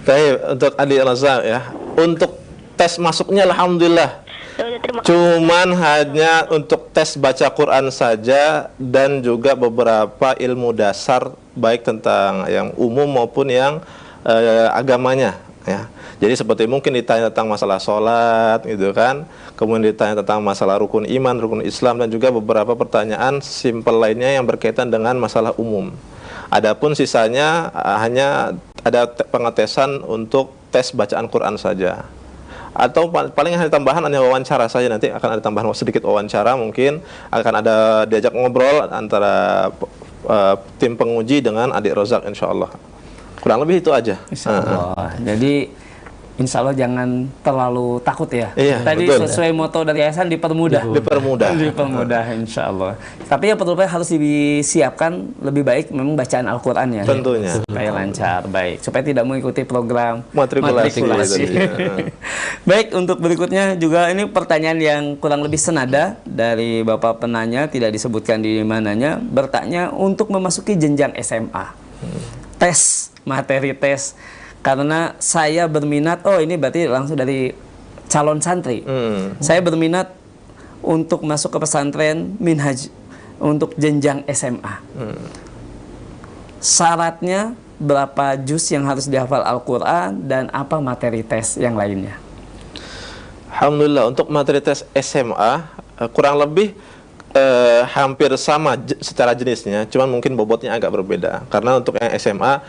Speaker 1: Baik, untuk adik Razak ya. Untuk tes masuknya alhamdulillah.
Speaker 9: Terima kasih.
Speaker 1: Cuman hanya untuk tes baca Quran saja dan juga beberapa ilmu dasar baik tentang yang umum maupun yang agamanya ya. Jadi seperti mungkin ditanya tentang masalah sholat gitu kan, kemudian ditanya tentang masalah rukun iman, rukun Islam, dan juga beberapa pertanyaan simpel lainnya yang berkaitan dengan masalah umum. Adapun sisanya hanya ada pengetesan untuk tes bacaan Quran saja. Atau paling hanya tambahan hanya wawancara saja, nanti akan ada tambahan sedikit wawancara, mungkin akan ada diajak ngobrol antara tim penguji dengan adik Rozak insyaallah. Kurang lebih itu aja.
Speaker 5: Insyaallah. Jadi insya Allah jangan terlalu takut ya.
Speaker 1: Iya,
Speaker 5: tadi
Speaker 1: betul,
Speaker 5: sesuai moto dari yayasan dipermudah. Dipermudah insya Allah. Tapi yang perlu harus disiapkan lebih baik memang bacaan Al-Quran ya.
Speaker 1: Tentunya.
Speaker 5: Supaya lancar, baik. Supaya tidak mengikuti program
Speaker 1: matrikulasi.
Speaker 5: Baik, untuk berikutnya juga ini pertanyaan yang kurang lebih senada dari Bapak penanya, tidak disebutkan di mananya, bertanya untuk memasuki jenjang SMA. Tes, materi tes. Karena saya berminat, oh ini berarti langsung dari calon santri. Saya berminat untuk masuk ke pesantren Minhaj untuk jenjang SMA. Syaratnya berapa juz yang harus dihafal Al-Quran dan apa materi tes yang lainnya?
Speaker 1: Alhamdulillah, untuk materi tes SMA kurang lebih hampir sama secara jenisnya, cuman mungkin bobotnya agak berbeda. Karena untuk yang SMA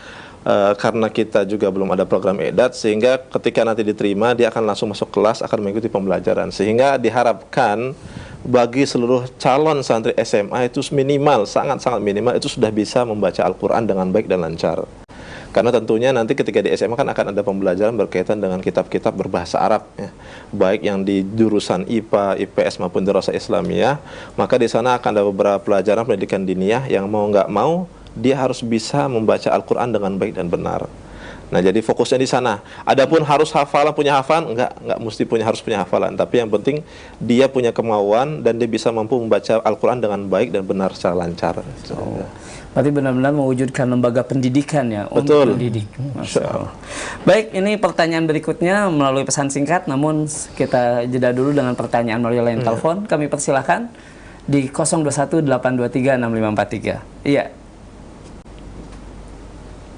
Speaker 1: karena kita juga belum ada program edat, sehingga ketika nanti diterima dia akan langsung masuk kelas, akan mengikuti pembelajaran, sehingga diharapkan bagi seluruh calon santri SMA itu minimal, sangat-sangat minimal itu sudah bisa membaca Al-Quran dengan baik dan lancar. Karena tentunya nanti ketika di SMA kan akan ada pembelajaran berkaitan dengan kitab-kitab berbahasa Arab ya. Baik yang di jurusan IPA, IPS maupun dirasah Islamiyah, maka di sana akan ada beberapa pelajaran pendidikan diniyah yang mau nggak mau dia harus bisa membaca Al-Quran dengan baik dan benar. Nah, jadi fokusnya di sana. Adapun harus hafalan, punya hafalan, enggak mesti harus punya hafalan. Tapi yang penting dia punya kemauan dan dia bisa mampu membaca Al-Quran dengan baik dan benar secara lancar.
Speaker 5: Berarti benar-benar mewujudkan lembaga pendidikan ya.
Speaker 1: Betul.
Speaker 5: Untuk mendidik. Masya Allah. Baik, ini pertanyaan berikutnya melalui pesan singkat. Namun kita jeda dulu dengan pertanyaan melalui line telepon. Kami persilahkan di 0218236543. Iya.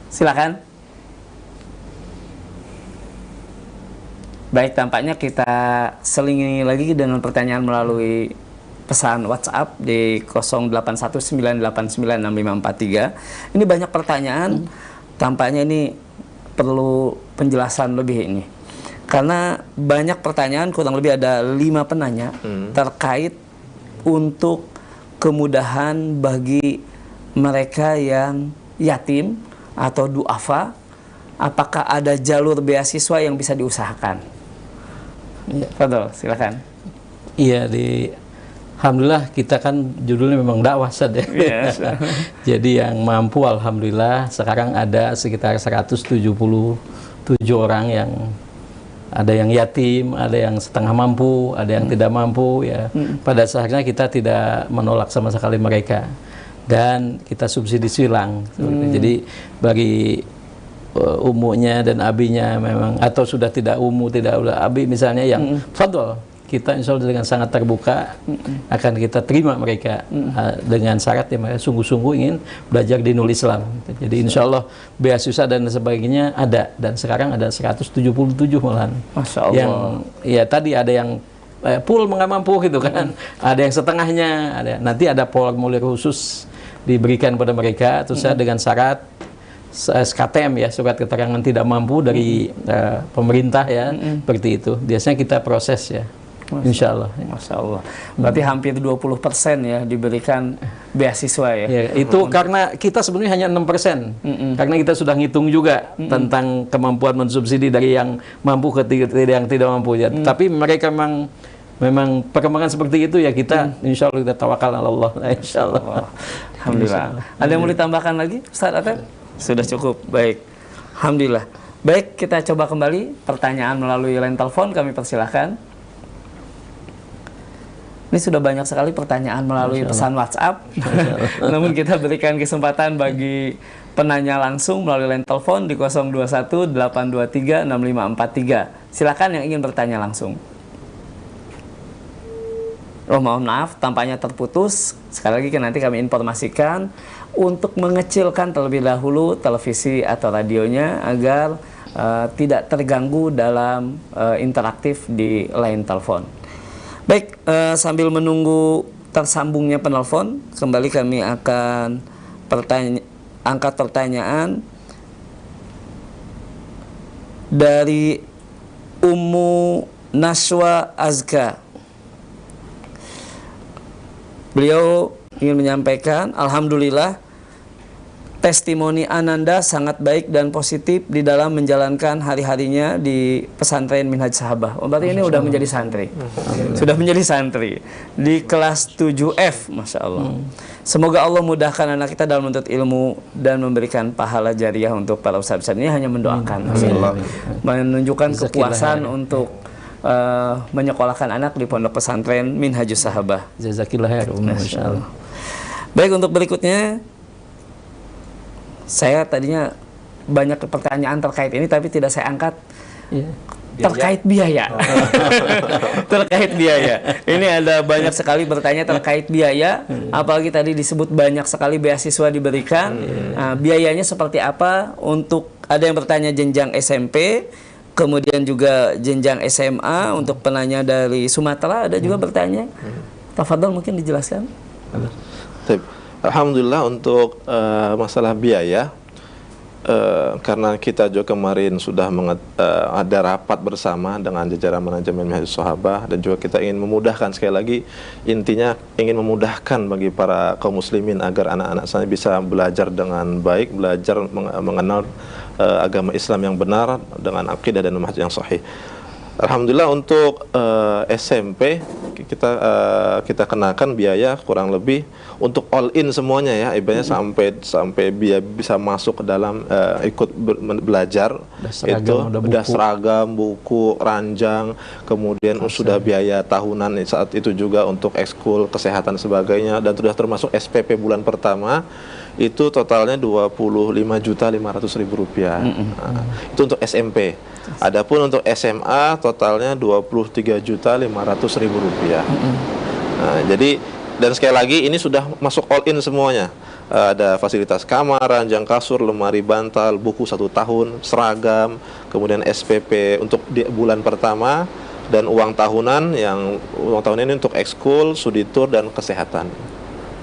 Speaker 5: Silakan. Baik, tampaknya kita selingi lagi dengan pertanyaan melalui pesan WhatsApp di 0819896543. Ini banyak pertanyaan, tampaknya ini perlu penjelasan lebih ini. Karena banyak pertanyaan, kurang lebih ada 5 penanya terkait untuk kemudahan bagi mereka yang yatim atau duafa, apakah ada jalur beasiswa yang bisa diusahakan? Ya, Fadol, silakan.
Speaker 6: Iya, alhamdulillah kita kan judulnya memang dakwah Ustaz ya.
Speaker 5: Yes.
Speaker 6: Jadi yang mampu alhamdulillah sekarang ada sekitar 177 orang yang ada yang yatim, ada yang setengah mampu, ada yang tidak mampu ya. Pada saatnya kita tidak menolak sama sekali mereka. Dan kita subsidi silang. Jadi bagi umunya dan abinya memang, atau sudah tidak umu, tidak udah abi misalnya yang fadol, kita insya Allah dengan sangat terbuka akan kita terima mereka dengan syarat yang mereka sungguh-sungguh ingin belajar di Nul Islam. Jadi insya Allah beasiswa dan sebagainya ada, dan sekarang ada 177 malahan.
Speaker 5: Masya Allah.
Speaker 6: Yang ya tadi ada yang full nggak mampu gitu kan, ada yang setengahnya, nanti ada formulir khusus diberikan pada mereka, terus dengan syarat SKTM ya, surat keterangan tidak mampu dari pemerintah ya, seperti itu. Biasanya kita proses ya. Insya Allah.
Speaker 5: Masya Allah. Berarti hampir 20% ya diberikan beasiswa ya.
Speaker 6: Ya, itu karena kita sebenarnya hanya 6%. Karena kita sudah ngitung juga tentang kemampuan mensubsidi dari yang mampu ke yang tidak mampu ya. Tapi mereka memang perkembangan seperti itu ya, kita insya Allah kita tawakal ala Allah. Insya Allah.
Speaker 5: Alhamdulillah. Ada yang mau ditambahkan lagi, Ustaz Atep? Sudah cukup. Baik. Alhamdulillah. Baik, kita coba kembali pertanyaan melalui line telepon, kami persilahkan. Ini sudah banyak sekali pertanyaan melalui pesan WhatsApp. Namun kita berikan kesempatan bagi penanya langsung melalui line telepon di 021 823 6543. Silakan yang ingin bertanya langsung. Oh, mohon maaf, tampaknya terputus. Sekali lagi nanti kami informasikan untuk mengecilkan terlebih dahulu televisi atau radionya agar tidak terganggu dalam interaktif di line telepon. Baik, sambil menunggu tersambungnya penelpon, kembali kami akan angkat pertanyaan dari Ummu Naswa Azka. Beliau ingin menyampaikan, alhamdulillah testimoni Ananda sangat baik dan positif di dalam menjalankan hari-harinya di pesantren Minhaj Sahabah. Oh, berarti ini udah menjadi santri. Sudah menjadi santri di kelas 7F, Masya Allah. Semoga Allah mudahkan anak kita dalam menuntut ilmu dan memberikan pahala jariah untuk para ustaz. Ini hanya mendoakan, Masya Allah. Menunjukkan kepuasan untuk menyekolahkan anak di pondok pesantren Minhajus Sahabah.
Speaker 6: Jazakillah khair, Masya Allah.
Speaker 5: Baik, untuk berikutnya, saya tadinya banyak pertanyaan terkait ini, tapi tidak saya angkat. Terkait biaya. Terkait biaya. Ini ada banyak sekali bertanya terkait biaya. Apalagi tadi disebut banyak sekali beasiswa diberikan. Nah, biayanya seperti apa? Untuk ada yang bertanya jenjang SMP, kemudian juga jenjang SMA. Untuk penanya dari Sumatera ada juga bertanya. Tafadhol, mungkin dijelaskan.
Speaker 1: Alhamdulillah untuk masalah biaya, karena kita juga kemarin sudah ada rapat bersama dengan jajaran manajemen Minhajus Sahabah, dan juga kita ingin memudahkan, sekali lagi intinya ingin memudahkan bagi para kaum muslimin agar anak-anak saya bisa belajar dengan baik, belajar mengenal agama Islam yang benar dengan akidah dan manhaj yang sahih. Alhamdulillah untuk SMP kita kenakan biaya kurang lebih untuk all in semuanya ya, ibaratnya sampai biaya bisa masuk ke dalam ikut belajar, itu udah seragam, buku, ranjang, kemudian sudah biaya tahunan saat itu juga untuk ekskul, kesehatan sebagainya, dan sudah termasuk SPP bulan pertama itu totalnya Rp25.500.000. Nah, itu untuk SMP. Adapun untuk SMA totalnya Rp23.500.000. Nah, jadi, dan sekali lagi ini sudah masuk all in semuanya. Ada fasilitas kamar, ranjang kasur, lemari bantal, buku 1 tahun, seragam, kemudian SPP untuk di bulan pertama, dan uang tahunan ini untuk ekskul, studi tour, dan kesehatan.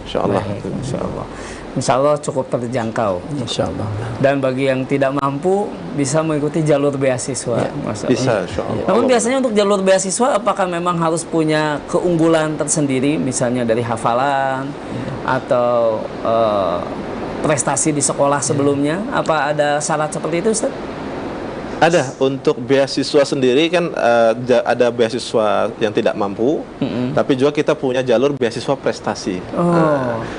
Speaker 1: Insyaallah.
Speaker 5: Insyaallah. Insya Allah cukup terjangkau.
Speaker 6: Insya Allah.
Speaker 5: Dan bagi yang tidak mampu bisa mengikuti jalur beasiswa.
Speaker 1: Bisa, insya Allah.
Speaker 5: Namun biasanya untuk jalur beasiswa, apakah memang harus punya keunggulan tersendiri, misalnya dari hafalan atau prestasi di sekolah sebelumnya? Apa ada syarat seperti itu, Ustaz?
Speaker 1: Ada. Untuk beasiswa sendiri kan ada beasiswa yang tidak mampu, tapi juga kita punya jalur beasiswa prestasi.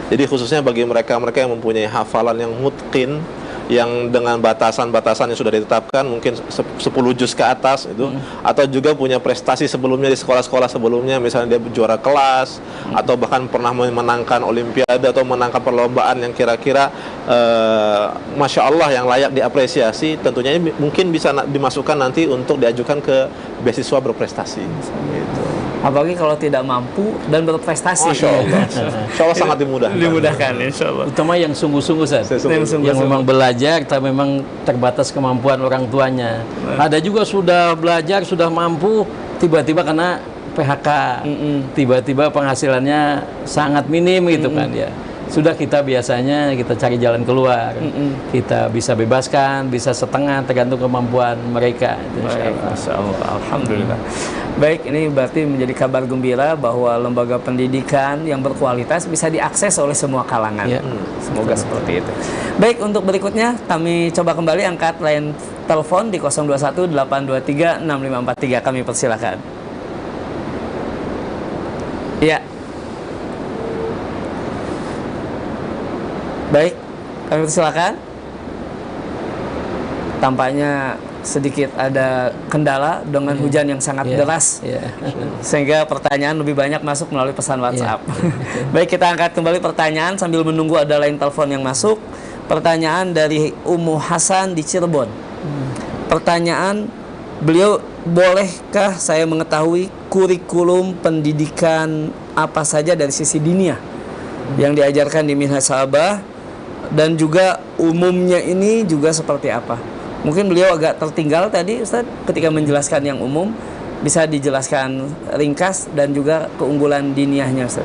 Speaker 1: Jadi khususnya bagi mereka-mereka yang mempunyai hafalan yang mutqin, yang dengan batasan-batasan yang sudah ditetapkan, mungkin 10 juz ke atas itu, atau juga punya prestasi sebelumnya di sekolah-sekolah sebelumnya, misalnya dia juara kelas, atau bahkan pernah memenangkan olimpiade atau menangkan perlombaan yang kira-kira Masya Allah yang layak diapresiasi, tentunya ini mungkin bisa dimasukkan nanti untuk diajukan ke beasiswa berprestasi gitu.
Speaker 5: Apalagi kalau tidak mampu dan berprestasi.
Speaker 1: Masya Allah. Insya Allah sangat dimudahkan.
Speaker 5: Dimudahkan, Insya Allah.
Speaker 6: Terutama yang sungguh-sungguh, yang memang belajar, tapi memang terbatas kemampuan orang tuanya. Ada juga sudah belajar, sudah mampu, tiba-tiba kena PHK, tiba-tiba penghasilannya sangat minim gitu kan ya. Sudah biasanya kita cari jalan keluar. Kita bisa bebaskan, bisa setengah, tergantung kemampuan mereka.
Speaker 5: Masya Allah. Alhamdulillah. Baik, ini berarti menjadi kabar gembira bahwa lembaga pendidikan yang berkualitas bisa diakses oleh semua kalangan.
Speaker 6: Ya.
Speaker 5: Semoga seperti itu. Baik, untuk berikutnya kami coba kembali angkat line telepon di 021 823 6543. Kami persilakan. Iya. Baik, kami persilakan. Tampaknya sedikit ada kendala dengan hujan yang sangat deras, sehingga pertanyaan lebih banyak masuk melalui pesan WhatsApp. Baik, kita angkat kembali pertanyaan sambil menunggu ada line telepon yang masuk. Pertanyaan dari Ummu Hasan di Cirebon. Pertanyaan beliau, bolehkah saya mengetahui kurikulum pendidikan apa saja dari sisi diniyah yang diajarkan di Minhaj Sahabah, dan juga umumnya ini juga seperti apa? Mungkin beliau agak tertinggal tadi Ustaz ketika menjelaskan yang umum, bisa dijelaskan ringkas dan juga keunggulan diniyahnya Ustaz.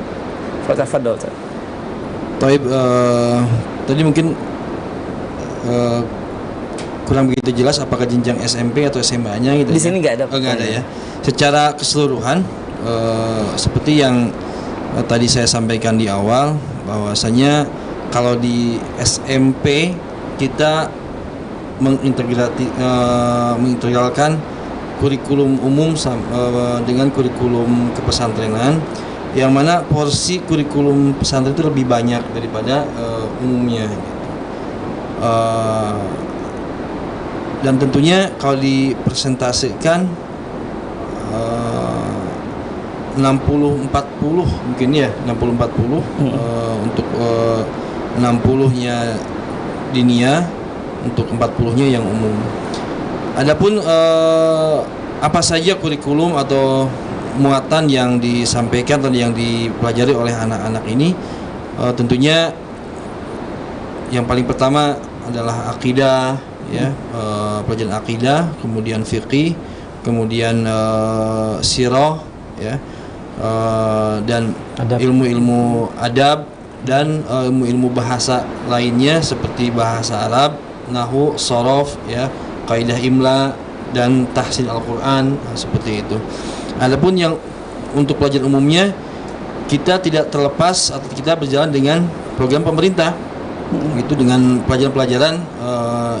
Speaker 5: Fadhil Ustaz.
Speaker 7: Taib, tadi mungkin kurang begitu jelas apakah jenjang SMP atau SMA-nya gitu.
Speaker 5: Di sini nggak ada.
Speaker 7: Nggak ada ya. Secara keseluruhan seperti yang tadi saya sampaikan di awal, bahwasanya kalau di SMP kita mengintegralkan kurikulum umum dengan kurikulum kepesantrenan, yang mana porsi kurikulum pesantren itu lebih banyak daripada umumnya. Dan tentunya kalau dipresentasikan 60-40 mungkin ya, 60-40 untuk 60-nya diniyah, untuk 40-nya yang umum. Adapun apa saja kurikulum atau muatan yang disampaikan atau yang dipelajari oleh anak-anak ini, tentunya yang paling pertama adalah akidah, ya, pelajaran akidah, kemudian fikih, kemudian sirah, ya, dan ilmu-ilmu adab, dan ilmu-ilmu bahasa lainnya seperti bahasa Arab, nahwu, shorof, ya, kaidah imla, dan tahsin Al-Quran, seperti itu. Adapun yang untuk pelajaran umumnya, kita tidak terlepas atau kita berjalan dengan program pemerintah, itu dengan pelajaran-pelajaran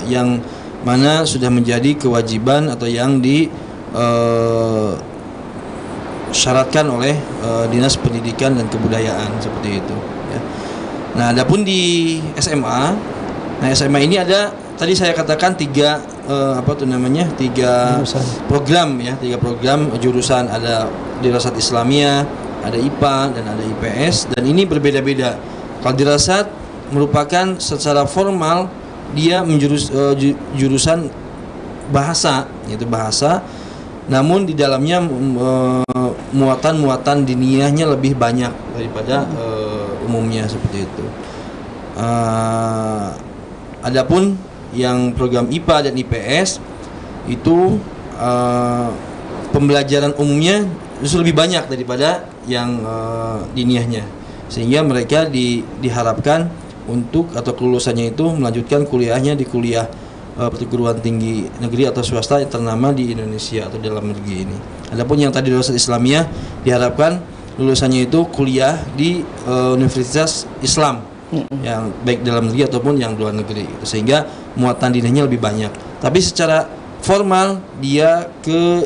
Speaker 7: yang mana sudah menjadi kewajiban atau yang disyaratkan oleh Dinas Pendidikan dan Kebudayaan, seperti itu, ya. Nah, adapun di SMA, ini ada, tadi saya katakan tiga program, ya, 3 program jurusan. Ada dirasat Islamiyah, ada IPA, dan ada IPS, dan ini berbeda-beda. Kalau dirasat merupakan secara formal dia jurusan bahasa, yaitu bahasa, namun di dalamnya muatan diniyahnya lebih banyak daripada umumnya, seperti itu. Adapun yang program IPA dan IPS itu pembelajaran umumnya justru lebih banyak daripada yang diniyahnya, sehingga mereka diharapkan untuk atau kelulusannya itu melanjutkan kuliahnya di kuliah perguruan tinggi negeri atau swasta yang ternama di Indonesia atau dalam negeri ini. Adapun yang tadi dirasat Islamiyah, diharapkan lulusannya itu kuliah di Universitas Islam, yang baik dalam negeri ataupun yang luar negeri, sehingga muatan dinihnya lebih banyak. Tapi secara formal dia ke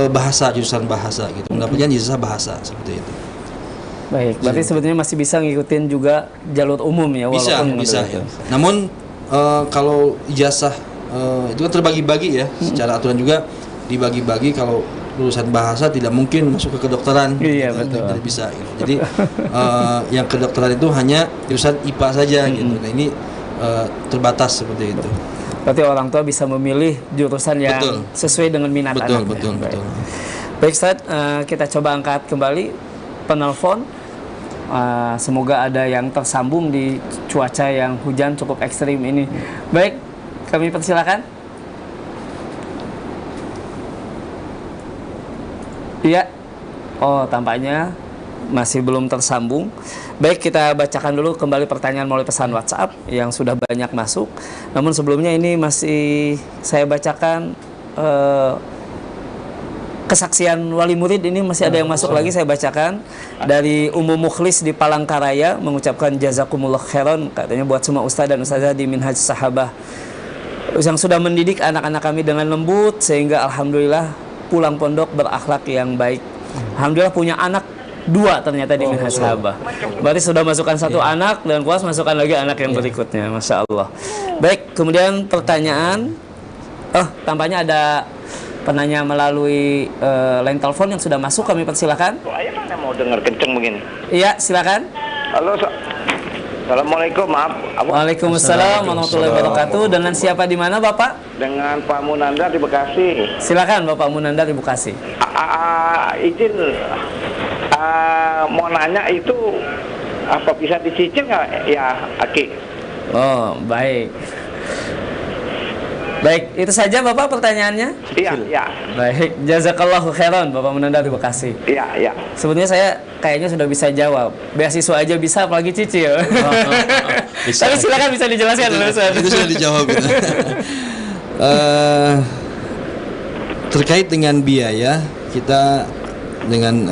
Speaker 7: bahasa, jurusan bahasa gitu, mendapatkan ijazah bahasa, seperti itu.
Speaker 5: Baik, berarti sebetulnya masih bisa ngikutin juga jalur umum ya, walaupun
Speaker 7: bisa. Ya. Namun kalau ijazah itu kan terbagi-bagi ya, secara aturan juga dibagi-bagi. Kalau lulusan bahasa tidak mungkin masuk ke kedokteran,
Speaker 5: iya, betul.
Speaker 7: Tidak bisa gitu. Jadi yang kedokteran itu hanya jurusan IPA saja gitu. Nah, ini terbatas seperti itu.
Speaker 5: Berarti orang tua bisa memilih jurusan yang sesuai dengan minat anaknya.
Speaker 7: Betul.
Speaker 5: Baik Ustaz, kita coba angkat kembali penelpon. Semoga ada yang tersambung di cuaca yang hujan cukup ekstrim ini. Baik, kami persilakan. Iya. Oh, tampaknya masih belum tersambung. Baik, kita bacakan dulu kembali pertanyaan melalui pesan WhatsApp yang sudah banyak masuk. Namun sebelumnya ini masih saya bacakan kesaksian wali murid ini masih ada yang masuk lagi, saya bacakan dari Ummu Mukhlis di Palangkaraya mengucapkan jazakumullah khairan, katanya buat semua ustaz dan ustazah di Minhaj Sahabah yang sudah mendidik anak-anak kami dengan lembut sehingga alhamdulillah pulang pondok berakhlak yang baik. Alhamdulillah punya anak 2 ternyata di Minhaj Sahabah. Berarti sudah masukkan 1 anak dan kuas masukkan lagi anak yang berikutnya. Masya Allah. Baik, kemudian pertanyaan. Tampaknya ada penanya melalui line telepon yang sudah masuk, kami persilakan.
Speaker 10: Ayah mana mau dengar kenceng begini?
Speaker 5: Iya, silakan.
Speaker 10: Halo, Assalamualaikum, maaf.
Speaker 5: Waalaikumsalam warahmatullahi wabarakatuh. Dengan siapa di mana, Bapak?
Speaker 10: Dengan Pak Munanda di Bekasi.
Speaker 5: Silakan Bapak Munanda di Bekasi.
Speaker 10: Izin mau nanya itu apa bisa dicicil nggak ya, Aki?
Speaker 5: Oh, baik. Baik, itu saja Bapak pertanyaannya?
Speaker 10: Iya.
Speaker 5: Baik, jazakallahu khairan Bapak Munanda di Bekasi.
Speaker 10: Iya.
Speaker 5: Sebetulnya saya kayaknya sudah bisa jawab. Beasiswa aja bisa, apalagi cicil. Tapi silakan bisa dijelaskan dulu.
Speaker 7: Itu sudah dijawab. Terkait dengan biaya, kita dengan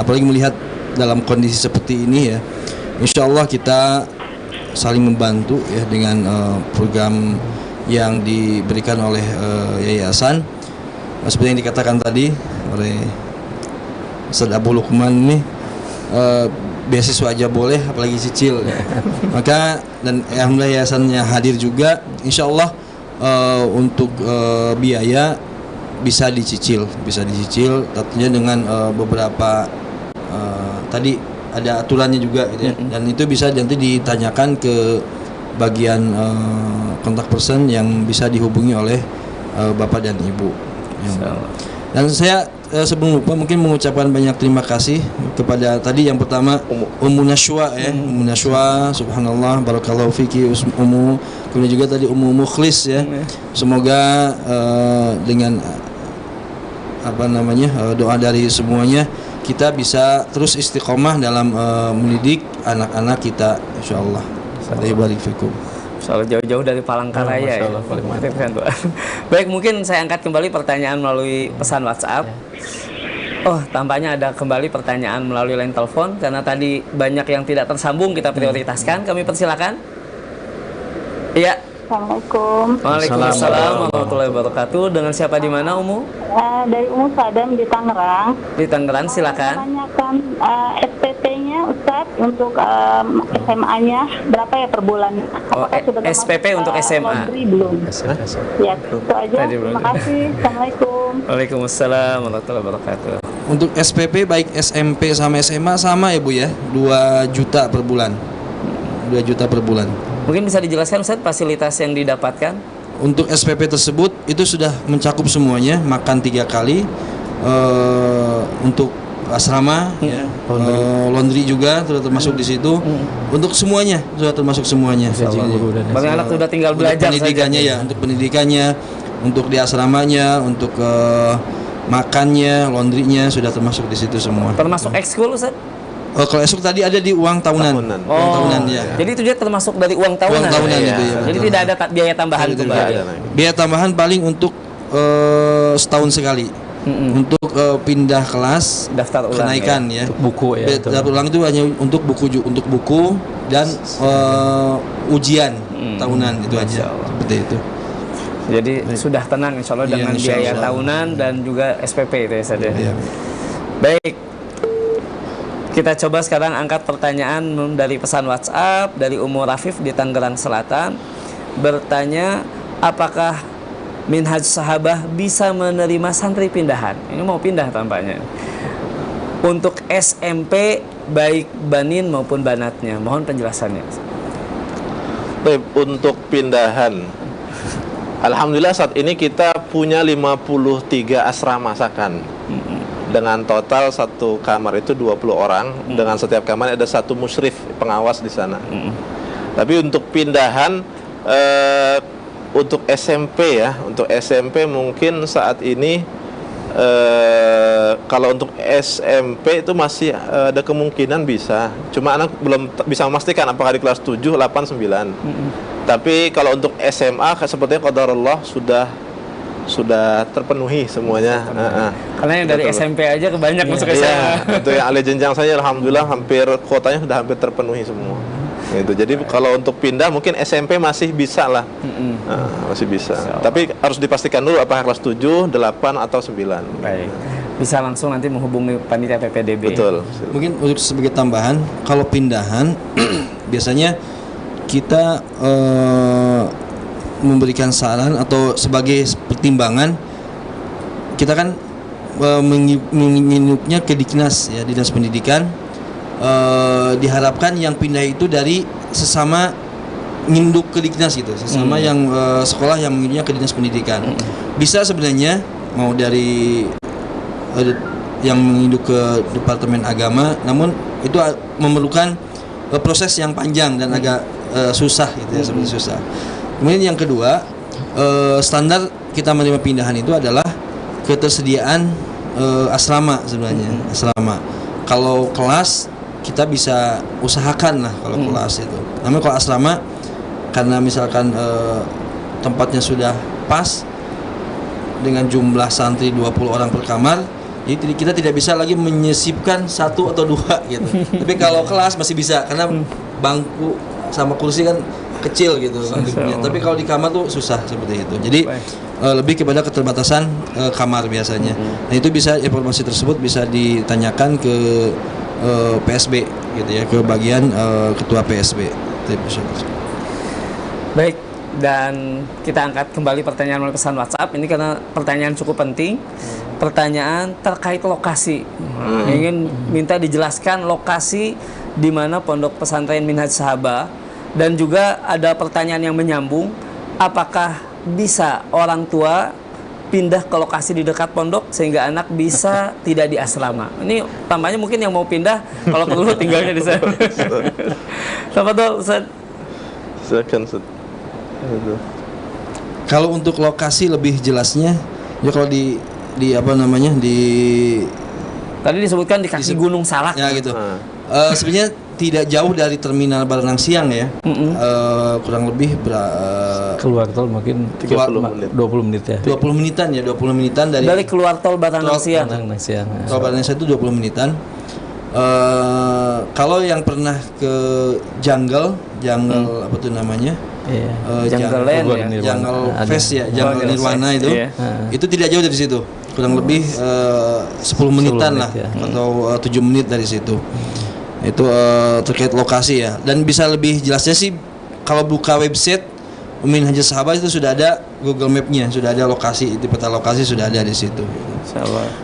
Speaker 7: apalagi melihat dalam kondisi seperti ini ya, insya Allah kita saling membantu ya dengan program yang diberikan oleh yayasan. Seperti yang dikatakan tadi oleh Ustaz Abu Lukman ini, beasiswa aja boleh apalagi cicil ya. Maka dan alhamdulillah yayasannya hadir juga, insya Allah untuk biaya bisa dicicil tentunya dengan beberapa tadi ada aturannya juga gitu ya. Dan itu bisa nanti ditanyakan ke bagian kontak person yang bisa dihubungi oleh Bapak dan Ibu. Dan saya sebelum lupa mungkin mengucapkan banyak terima kasih kepada tadi yang pertama Ummu Nashwa ya, Ummu Nashwa, subhanallah, barakallahu fiki Ummu. Kemudian juga tadi Ummu Mukhlis ya. Semoga dengan doa dari semuanya kita bisa terus istiqomah dalam mendidik anak-anak kita, insyaallah.
Speaker 5: Soal jauh-jauh dari Palangkaraya ya. Baik, mungkin saya angkat kembali pertanyaan melalui pesan WhatsApp. Tampaknya ada kembali pertanyaan melalui line telepon karena tadi banyak yang tidak tersambung, kita prioritaskan. Kami persilakan. Iya.
Speaker 11: Assalamualaikum.
Speaker 5: Waalaikumsalam warahmatullahi wabarakatuh. Dengan siapa di mana, Umu?
Speaker 11: Dari Umu Sadam di Tangerang.
Speaker 5: Di Tangerang, silakan.
Speaker 11: Tanyakan SPP-nya Ustaz untuk SMA-nya berapa ya per bulan?
Speaker 5: SPP untuk SMA.
Speaker 11: Belum. Ya, itu aja. Terima kasih. Assalamualaikum.
Speaker 5: Waalaikumsalam warahmatullahi wabarakatuh.
Speaker 7: Untuk SPP baik SMP sama SMA sama ya Bu ya, 2 juta per bulan. 2 juta per bulan.
Speaker 5: Mungkin bisa dijelaskan Ustaz fasilitas yang didapatkan?
Speaker 7: Untuk SPP tersebut itu sudah mencakup semuanya, makan 3 kali, untuk asrama, laundry juga sudah termasuk di situ. Untuk semuanya sudah termasuk semuanya.
Speaker 5: Bagi anak sudah tinggal belajar
Speaker 7: pendidikannya saja. Untuk pendidikannya, untuk di asramanya, untuk makannya, laundrynya sudah termasuk di situ semua.
Speaker 5: Termasuk ekskul Ustaz?
Speaker 7: Kalau esok tadi ada di uang tahunan. Uang tahunan ya.
Speaker 5: Jadi itu juga termasuk dari uang tahunan.
Speaker 7: Uang tahunan itu ya.
Speaker 5: Jadi tidak ada biaya tambahan itu.
Speaker 7: Biaya tambahan paling untuk setahun sekali. Untuk pindah kelas,
Speaker 5: daftar ulang,
Speaker 7: kenaikan ya.
Speaker 6: Buku ya.
Speaker 7: Daftar ulang itu hanya untuk buku dan ujian tahunan itu aja. Seperti itu.
Speaker 5: Jadi sudah tenang insya Allah dengan biaya tahunan dan juga SPP itu ya Ustaz. Baik. Kita coba sekarang angkat pertanyaan dari pesan WhatsApp dari Ummu Rafif di Tangerang Selatan. Bertanya, apakah Minhaj Sahabah bisa menerima santri pindahan? Ini mau pindah tampaknya. Untuk SMP baik banin maupun banatnya. Mohon penjelasannya.
Speaker 1: Baik, untuk pindahan, alhamdulillah saat ini kita punya 53 asrama masakan. Dengan total satu kamar itu 20 orang. Dengan setiap kamar ada 1 musyrif pengawas di sana. Tapi untuk pindahan untuk SMP ya, untuk SMP mungkin saat ini kalau untuk SMP itu masih ada kemungkinan bisa. Cuma anak belum bisa memastikan apakah di kelas 7, 8, 9. Tapi kalau untuk SMA sepertinya qadarullah sudah terpenuhi semuanya.
Speaker 5: Karena yang dari SMP aja kebanyak masuk SMA.
Speaker 1: Iya, itu yang alih jenjang saya alhamdulillah hampir kuotanya sudah hampir terpenuhi semua. Gitu. Jadi kalau untuk pindah mungkin SMP masih bisa lah. Masih bisa. Tapi harus dipastikan dulu apakah kelas 7, 8 atau 9.
Speaker 5: Baik. Bisa langsung nanti menghubungi panitia PPDB.
Speaker 1: Betul.
Speaker 7: Mungkin untuk sebagai tambahan, kalau pindahan biasanya kita memberikan saran atau sebagai pertimbangan, kita kan menginduknya ke Diknas ya, Dinas Pendidikan. Diharapkan yang pindah itu dari sesama nginduk ke Diknas gitu, sesama yang sekolah yang menginduknya ke Dinas Pendidikan. Bisa sebenarnya mau dari yang menginduk ke Departemen Agama, namun itu memerlukan proses yang panjang dan agak susah gitu ya, seperti susah. Kemudian yang kedua, standar kita menerima pindahan itu adalah ketersediaan asrama sebenarnya, asrama. Kalau kelas kita bisa usahakan lah kalau kelas itu. Namun kalau asrama, karena misalkan tempatnya sudah pas dengan jumlah santri 20 orang per kamar, jadi kita tidak bisa lagi menyisipkan 1 atau 2 gitu. Tapi kalau kelas masih bisa karena bangku sama kursi kan kecil gitu. Tapi kalau di kamar tuh susah seperti itu. Jadi lebih kepada keterbatasan kamar biasanya. Nah itu bisa, informasi tersebut bisa ditanyakan ke PSB gitu ya, ke bagian ketua PSB.
Speaker 5: Baik, dan kita angkat kembali pertanyaan melalui pesan WhatsApp ini karena pertanyaan cukup penting. Pertanyaan terkait lokasi. Ingin minta dijelaskan lokasi di mana Pondok Pesantren Minhaj Sahabah, dan juga ada pertanyaan yang menyambung, apakah bisa orang tua pindah ke lokasi di dekat pondok sehingga anak bisa tidak di asrama. Ini tambahnya mungkin yang mau pindah kalau perlu tinggalnya di sana. Siapa tahu Ustaz?
Speaker 1: Silakan Ustaz.
Speaker 7: Kalau untuk lokasi lebih jelasnya, ya kalau di apa namanya, di
Speaker 5: tadi disebutkan di kaki Gunung Salak
Speaker 7: ya gitu. Sebenarnya tidak jauh dari terminal Baranang Siang ya. Kurang lebih
Speaker 6: keluar tol mungkin 20 menit ya.
Speaker 7: 20 menitan ya, 20 menitan dari
Speaker 5: keluar tol Baranang Siang.
Speaker 7: Tol Baranang Siang itu 20 menitan. Kalau yang pernah ke jungle apa tuh namanya?
Speaker 5: Jungle Land ya.
Speaker 7: Jungle Fest ya, Jungle Nirwana itu tidak jauh dari situ. Kurang lebih 10 menitan lah ya. Atau 7 menit dari situ. Itu terkait lokasi ya. Dan bisa lebih jelasnya sih kalau buka website Minhaj Sahabah itu sudah ada Google Map-nya, sudah ada lokasi, di peta lokasi sudah ada di situ.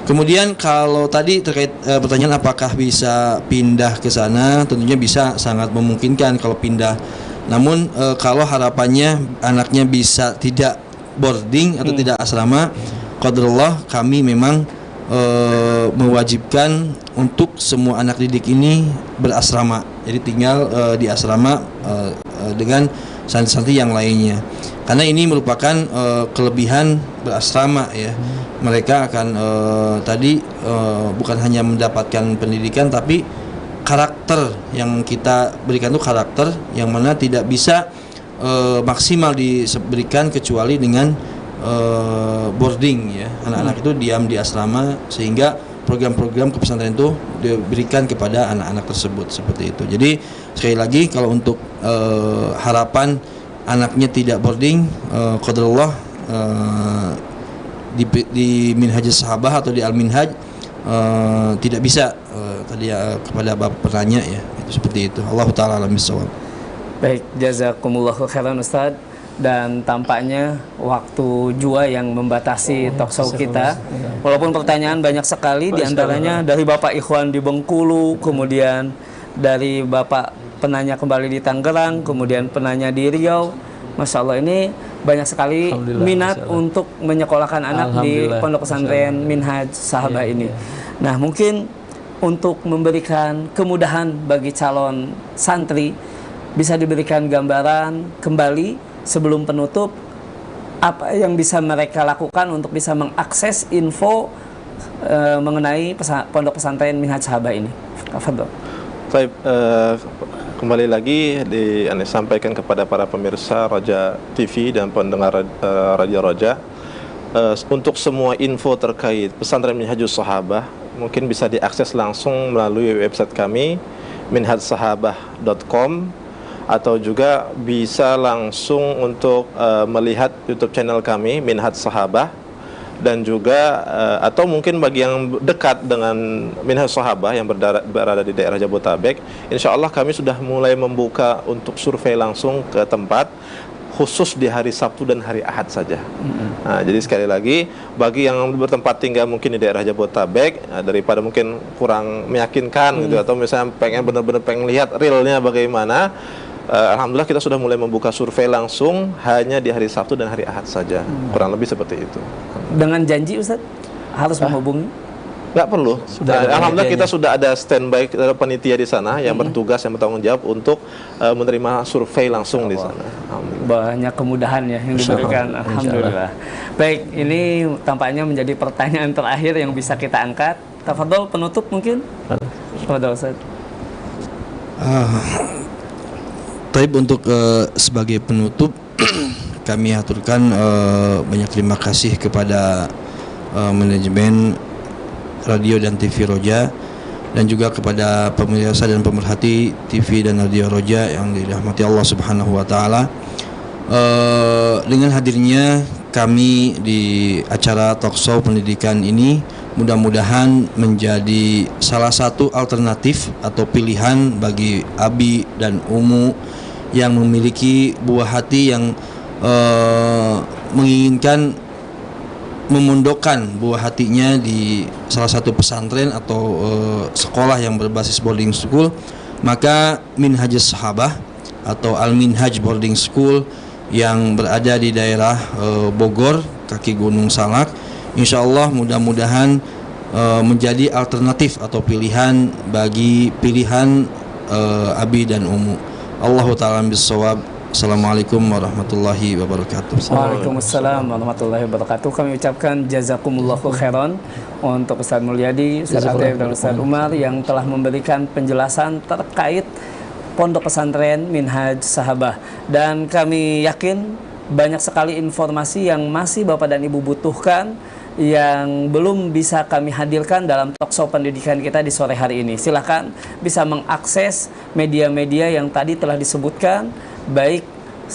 Speaker 7: Kemudian kalau tadi terkait pertanyaan apakah bisa pindah ke sana, tentunya bisa, sangat memungkinkan kalau pindah. Namun kalau harapannya anaknya bisa tidak boarding atau tidak asrama, qadarullah kami memang mewajibkan untuk semua anak didik ini berasrama. Jadi tinggal di asrama dengan santri-santri yang lainnya. Karena ini merupakan kelebihan berasrama ya. Mereka akan bukan hanya mendapatkan pendidikan, tapi karakter yang kita berikan itu karakter yang mana tidak bisa maksimal diberikan kecuali dengan boarding ya. Anak-anak itu diam di asrama sehingga program-program kepesantren itu diberikan kepada anak-anak tersebut seperti itu. Jadi sekali lagi kalau untuk harapan anaknya tidak boarding, qadarullah di Minhaj Sahabah atau di Al-Minhaj tidak bisa tadi kepada Bapak penanya ya, itu seperti itu. Allahu taala alam bisawab.
Speaker 5: Baik, jazakumullahu khairan Ustaz. Dan tampaknya waktu jua yang membatasi talkshow kita. Walaupun pertanyaan banyak sekali, diantaranya dari Bapak Ikhwan di Bengkulu, kemudian dari Bapak penanya kembali di Tangerang, kemudian penanya di Riau. Masya Allah, ini banyak sekali minat untuk menyekolahkan anak di Pondok Pesantren Minhaj Sahabah ini. Nah, mungkin untuk memberikan kemudahan bagi calon santri, bisa diberikan gambaran kembali sebelum penutup apa yang bisa mereka lakukan untuk bisa mengakses info mengenai Pondok Pesantren Minhaj Sahabah ini. Tafadhol.
Speaker 1: Baik, kembali lagi disampaikan kepada para pemirsa Raja TV dan pendengar Radio Raja untuk semua info terkait pesantren Minhajus Sahabah mungkin bisa diakses langsung melalui website kami minhajsahabah.com, atau juga bisa langsung untuk melihat YouTube channel kami Minhaj Sahabah, dan juga atau mungkin bagi yang dekat dengan Minhaj Sahabah yang berada di daerah Jabotabek, insya Allah kami sudah mulai membuka untuk survei langsung ke tempat, khusus di hari Sabtu dan hari Ahad saja. Nah, jadi sekali lagi bagi yang bertempat tinggal mungkin di daerah Jabotabek, daripada mungkin kurang meyakinkan gitu, atau misalnya benar-benar pengen lihat realnya bagaimana, alhamdulillah kita sudah mulai membuka survei langsung hanya di hari Sabtu dan hari Ahad saja. Kurang lebih seperti itu.
Speaker 5: Dengan janji Ustaz harus menghubungi?
Speaker 1: Nggak perlu. Alhamdulillah kita sudah ada standby panitia di sana yang bertugas, yang bertanggung jawab untuk menerima survei langsung di sana.
Speaker 5: Banyak kemudahan ya yang diberikan. Alhamdulillah. Baik, ini tampaknya menjadi pertanyaan terakhir yang bisa kita angkat. Tafadhol penutup mungkin. Tafadhol Ustaz.
Speaker 7: Taib, untuk sebagai penutup kami aturkan banyak terima kasih kepada manajemen Radio dan TV Roja, dan juga kepada pemirsa dan pemerhati TV dan Radio Roja yang dirahmati Allah Subhanahu wa taala. Dengan hadirnya kami di acara talkshow pendidikan ini, mudah-mudahan menjadi salah satu alternatif atau pilihan bagi abi dan umu yang memiliki buah hati yang menginginkan memondokkan buah hatinya di salah satu pesantren atau sekolah yang berbasis boarding school, maka Minhajus Sahabah atau Al-Minhaj Boarding School yang berada di daerah Bogor, kaki Gunung Salak, insya Allah mudah-mudahan menjadi alternatif atau pilihan bagi pilihan abi dan umu. Allahu ta'ala bisawab. Assalamualaikum warahmatullahi wabarakatuh.
Speaker 5: Waalaikumsalam warahmatullahi wabarakatuh. Kami ucapkan jazakumullahu khairan untuk Ustaz Mulyadi, Ustaz Atef, dan Ustaz Umar yang telah memberikan penjelasan terkait Pondok Pesantren Minhaj Sahabah. Dan kami yakin banyak sekali informasi yang masih Bapak dan Ibu butuhkan yang belum bisa kami hadirkan dalam talkshow pendidikan kita di sore hari ini. Silahkan bisa mengakses media-media yang tadi telah disebutkan, baik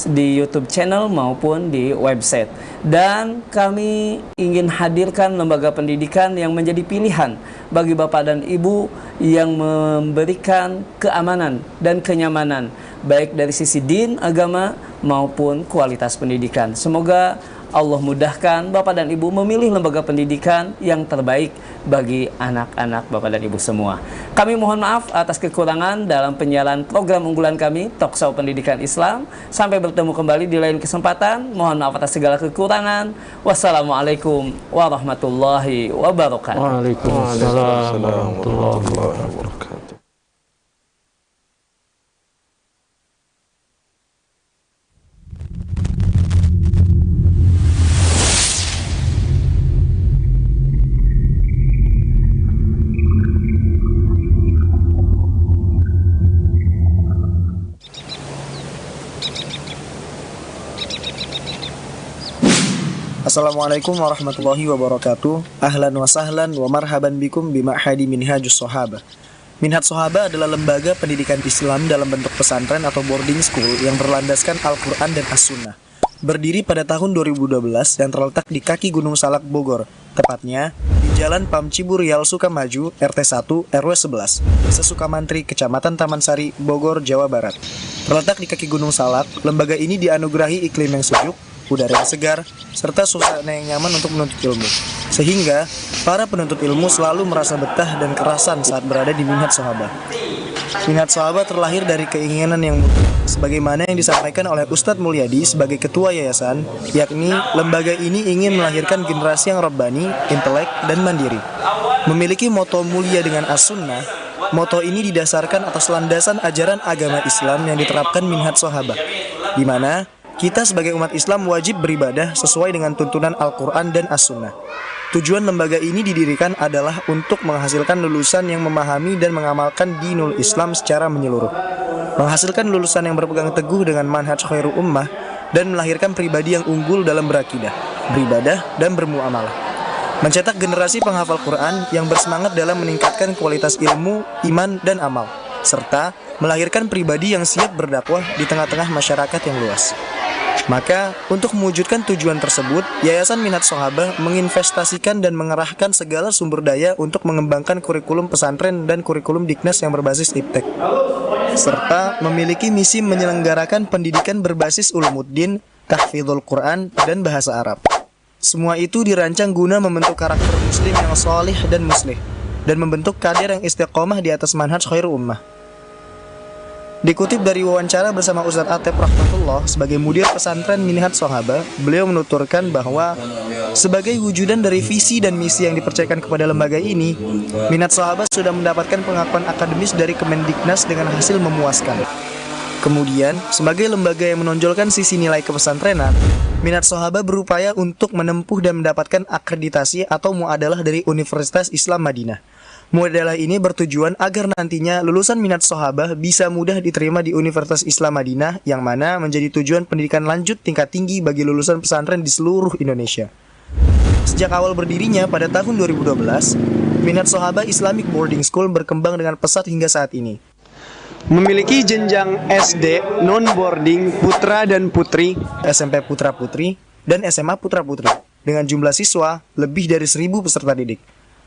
Speaker 5: di YouTube channel maupun di website. Dan kami ingin hadirkan lembaga pendidikan yang menjadi pilihan bagi Bapak dan Ibu yang memberikan keamanan dan kenyamanan, baik dari sisi din, agama, maupun kualitas pendidikan. Semoga Allah mudahkan Bapak dan Ibu memilih lembaga pendidikan yang terbaik bagi anak-anak Bapak dan Ibu semua. Kami mohon maaf atas kekurangan dalam penyiaran program unggulan kami, Talkshow Pendidikan Islam. Sampai bertemu kembali di lain kesempatan. Mohon maaf atas segala kekurangan. Wassalamualaikum warahmatullahi wabarakatuh.
Speaker 6: Waalaikumsalam warahmatullahi wabarakatuh.
Speaker 4: Assalamualaikum warahmatullahi wabarakatuh. Ahlan wa sahlan wa marhaban bikum bima'hadi Minhajus Sahabah. Minhaj Sahabah adalah lembaga pendidikan Islam dalam bentuk pesantren atau boarding school yang berlandaskan Al-Quran dan As-Sunnah. Berdiri pada tahun 2012 dan terletak di kaki Gunung Salak, Bogor. Tepatnya di Jalan Pamcibur Rial Sukamaju, RT 1, RW 11, Desa Sukamantri, Kecamatan Taman Sari, Bogor, Jawa Barat. Terletak di kaki Gunung Salak, lembaga ini dianugerahi iklim yang sejuk, udara yang segar, serta suasana yang nyaman untuk menuntut ilmu. Sehingga, para penuntut ilmu selalu merasa betah dan kerasan saat berada di Minhaj Sahabah. Minhaj Sahabah terlahir dari keinginan yang mulia, sebagaimana yang disampaikan oleh Ustadz Mulyadi sebagai ketua yayasan, yakni lembaga ini ingin melahirkan generasi yang rabbani, intelek, dan mandiri. Memiliki moto mulia dengan As-Sunnah, moto ini didasarkan atas landasan ajaran agama Islam yang diterapkan Minhaj Sahabah, di mana kita sebagai umat Islam wajib beribadah sesuai dengan tuntunan Al-Quran dan As-Sunnah. Tujuan lembaga ini didirikan adalah untuk menghasilkan lulusan yang memahami dan mengamalkan dinul Islam secara menyeluruh, menghasilkan lulusan yang berpegang teguh dengan manhaj khairul ummah, dan melahirkan pribadi yang unggul dalam berakidah, beribadah, dan bermuamalah. Mencetak generasi penghafal Quran yang bersemangat dalam meningkatkan kualitas ilmu, iman, dan amal, serta melahirkan pribadi yang siap berdakwah di tengah-tengah masyarakat yang luas. Maka, untuk mewujudkan tujuan tersebut, Yayasan Minhaj Shohabah menginvestasikan dan mengerahkan segala sumber daya untuk mengembangkan kurikulum pesantren dan kurikulum Diknas yang berbasis iptek, serta memiliki misi menyelenggarakan pendidikan berbasis ulumuddin, tahfidzul Quran, dan bahasa Arab. Semua itu dirancang guna membentuk karakter muslim yang sholih dan muslih, dan membentuk kader yang istiqomah di atas manhaj khairul ummah. Dikutip dari wawancara bersama Ustadz Atep Rahmatullah sebagai mudir pesantren Minhaj Shohabah, beliau menuturkan bahwa sebagai wujudan dari visi dan misi yang dipercayakan kepada lembaga ini, Minhaj Shohabah sudah mendapatkan pengakuan akademis dari Kemendiknas dengan hasil memuaskan. Kemudian, sebagai lembaga yang menonjolkan sisi nilai kepesantrenan, Minhaj Shohabah berupaya untuk menempuh dan mendapatkan akreditasi atau muadalah dari Universitas Islam Madinah. Muadalah ini bertujuan agar nantinya lulusan Minhaj Shohabah bisa mudah diterima di Universitas Islam Madinah, yang mana menjadi tujuan pendidikan lanjut tingkat tinggi bagi lulusan pesantren di seluruh Indonesia. Sejak awal berdirinya pada tahun 2012, Minhaj Shohabah Islamic Boarding School berkembang dengan pesat hingga saat ini. Memiliki jenjang SD, non-boarding, putra dan putri, SMP putra putri, dan SMA putra putri, dengan jumlah siswa lebih dari 1.000 peserta didik.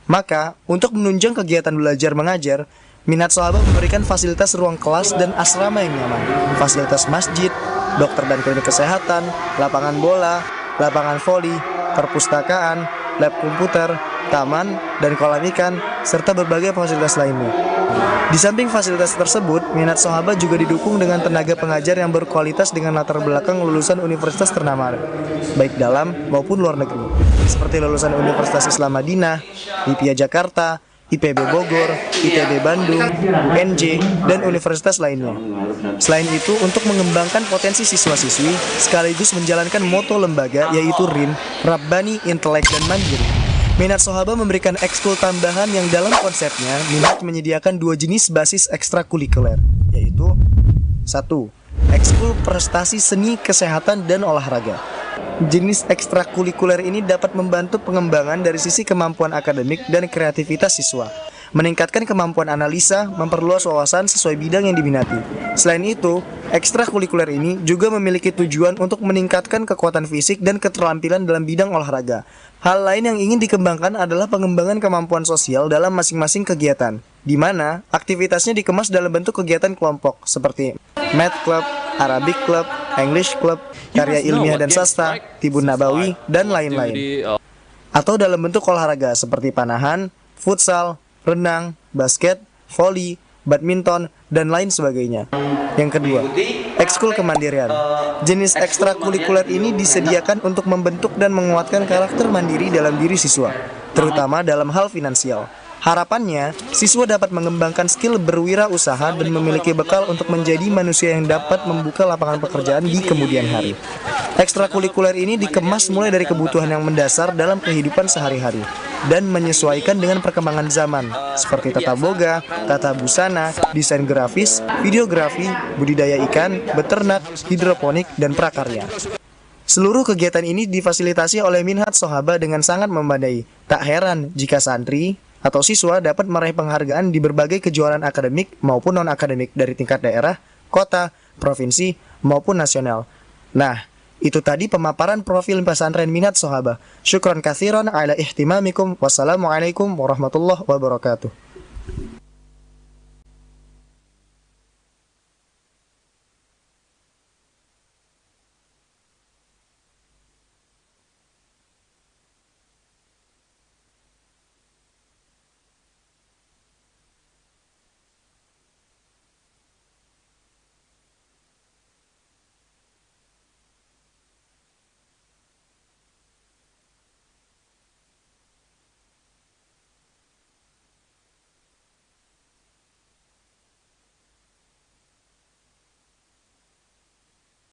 Speaker 4: Maka, untuk menunjang kegiatan belajar mengajar, Minhaj Shohabah memberikan fasilitas ruang kelas dan asrama yang nyaman, fasilitas masjid, dokter dan klinik kesehatan, lapangan bola, lapangan voli, perpustakaan, lab komputer, taman, dan kolam ikan, serta berbagai fasilitas lainnya. Di samping fasilitas tersebut, Minhaj Shohabah juga didukung dengan tenaga pengajar yang berkualitas dengan latar belakang lulusan universitas ternama, baik dalam maupun luar negeri, seperti lulusan Universitas Islam Madinah, IPIA Jakarta, IPB Bogor, ITB Bandung, UNJ, dan universitas lainnya. Selain itu, untuk mengembangkan potensi siswa-siswi, sekaligus menjalankan moto lembaga, yaitu RIM, Rabbani, Intelek, dan Mandiri, Minhaj Shohabah memberikan ekskul tambahan yang dalam konsepnya Minhaj menyediakan 2 jenis basis ekstrakurikuler, yaitu 1. Ekskul prestasi seni, kesehatan, dan olahraga. Jenis ekstrakurikuler ini dapat membantu pengembangan dari sisi kemampuan akademik dan kreativitas siswa, meningkatkan kemampuan analisa, memperluas wawasan sesuai bidang yang diminati. Selain itu, ekstrakurikuler ini juga memiliki tujuan untuk meningkatkan kekuatan fisik dan keterampilan dalam bidang olahraga. Hal lain yang ingin dikembangkan adalah pengembangan kemampuan sosial dalam masing-masing kegiatan, di mana aktivitasnya dikemas dalam bentuk kegiatan kelompok seperti Math Club, Arabic Club, English Club, karya ilmiah dan sastra, Tibun Nabawi, dan lain-lain. Atau dalam bentuk olahraga seperti panahan, futsal, renang, basket, voli, badminton, dan lain sebagainya. Yang kedua, ekskul kemandirian. Jenis ekstrakurikuler ini disediakan untuk membentuk dan menguatkan karakter mandiri dalam diri siswa, terutama dalam hal finansial. Harapannya, siswa dapat mengembangkan skill berwirausaha dan memiliki bekal untuk menjadi manusia yang dapat membuka lapangan pekerjaan di kemudian hari. Ekstrakurikuler ini dikemas mulai dari kebutuhan yang mendasar dalam kehidupan sehari-hari dan menyesuaikan dengan perkembangan zaman, seperti tata boga, tata busana, desain grafis, videografi, budidaya ikan, beternak, hidroponik, dan prakarya. Seluruh kegiatan ini difasilitasi oleh Minhaj Shohabah dengan sangat memadai. Tak heran jika santri atau siswa dapat meraih penghargaan di berbagai kejuaraan akademik maupun non-akademik dari tingkat daerah, kota, provinsi, maupun nasional. Nah, itu tadi pemaparan profil pesantren Minhaj Shohabah. Syukron katsiran ala ihtimamikum. Wassalamualaikum warahmatullahi wabarakatuh.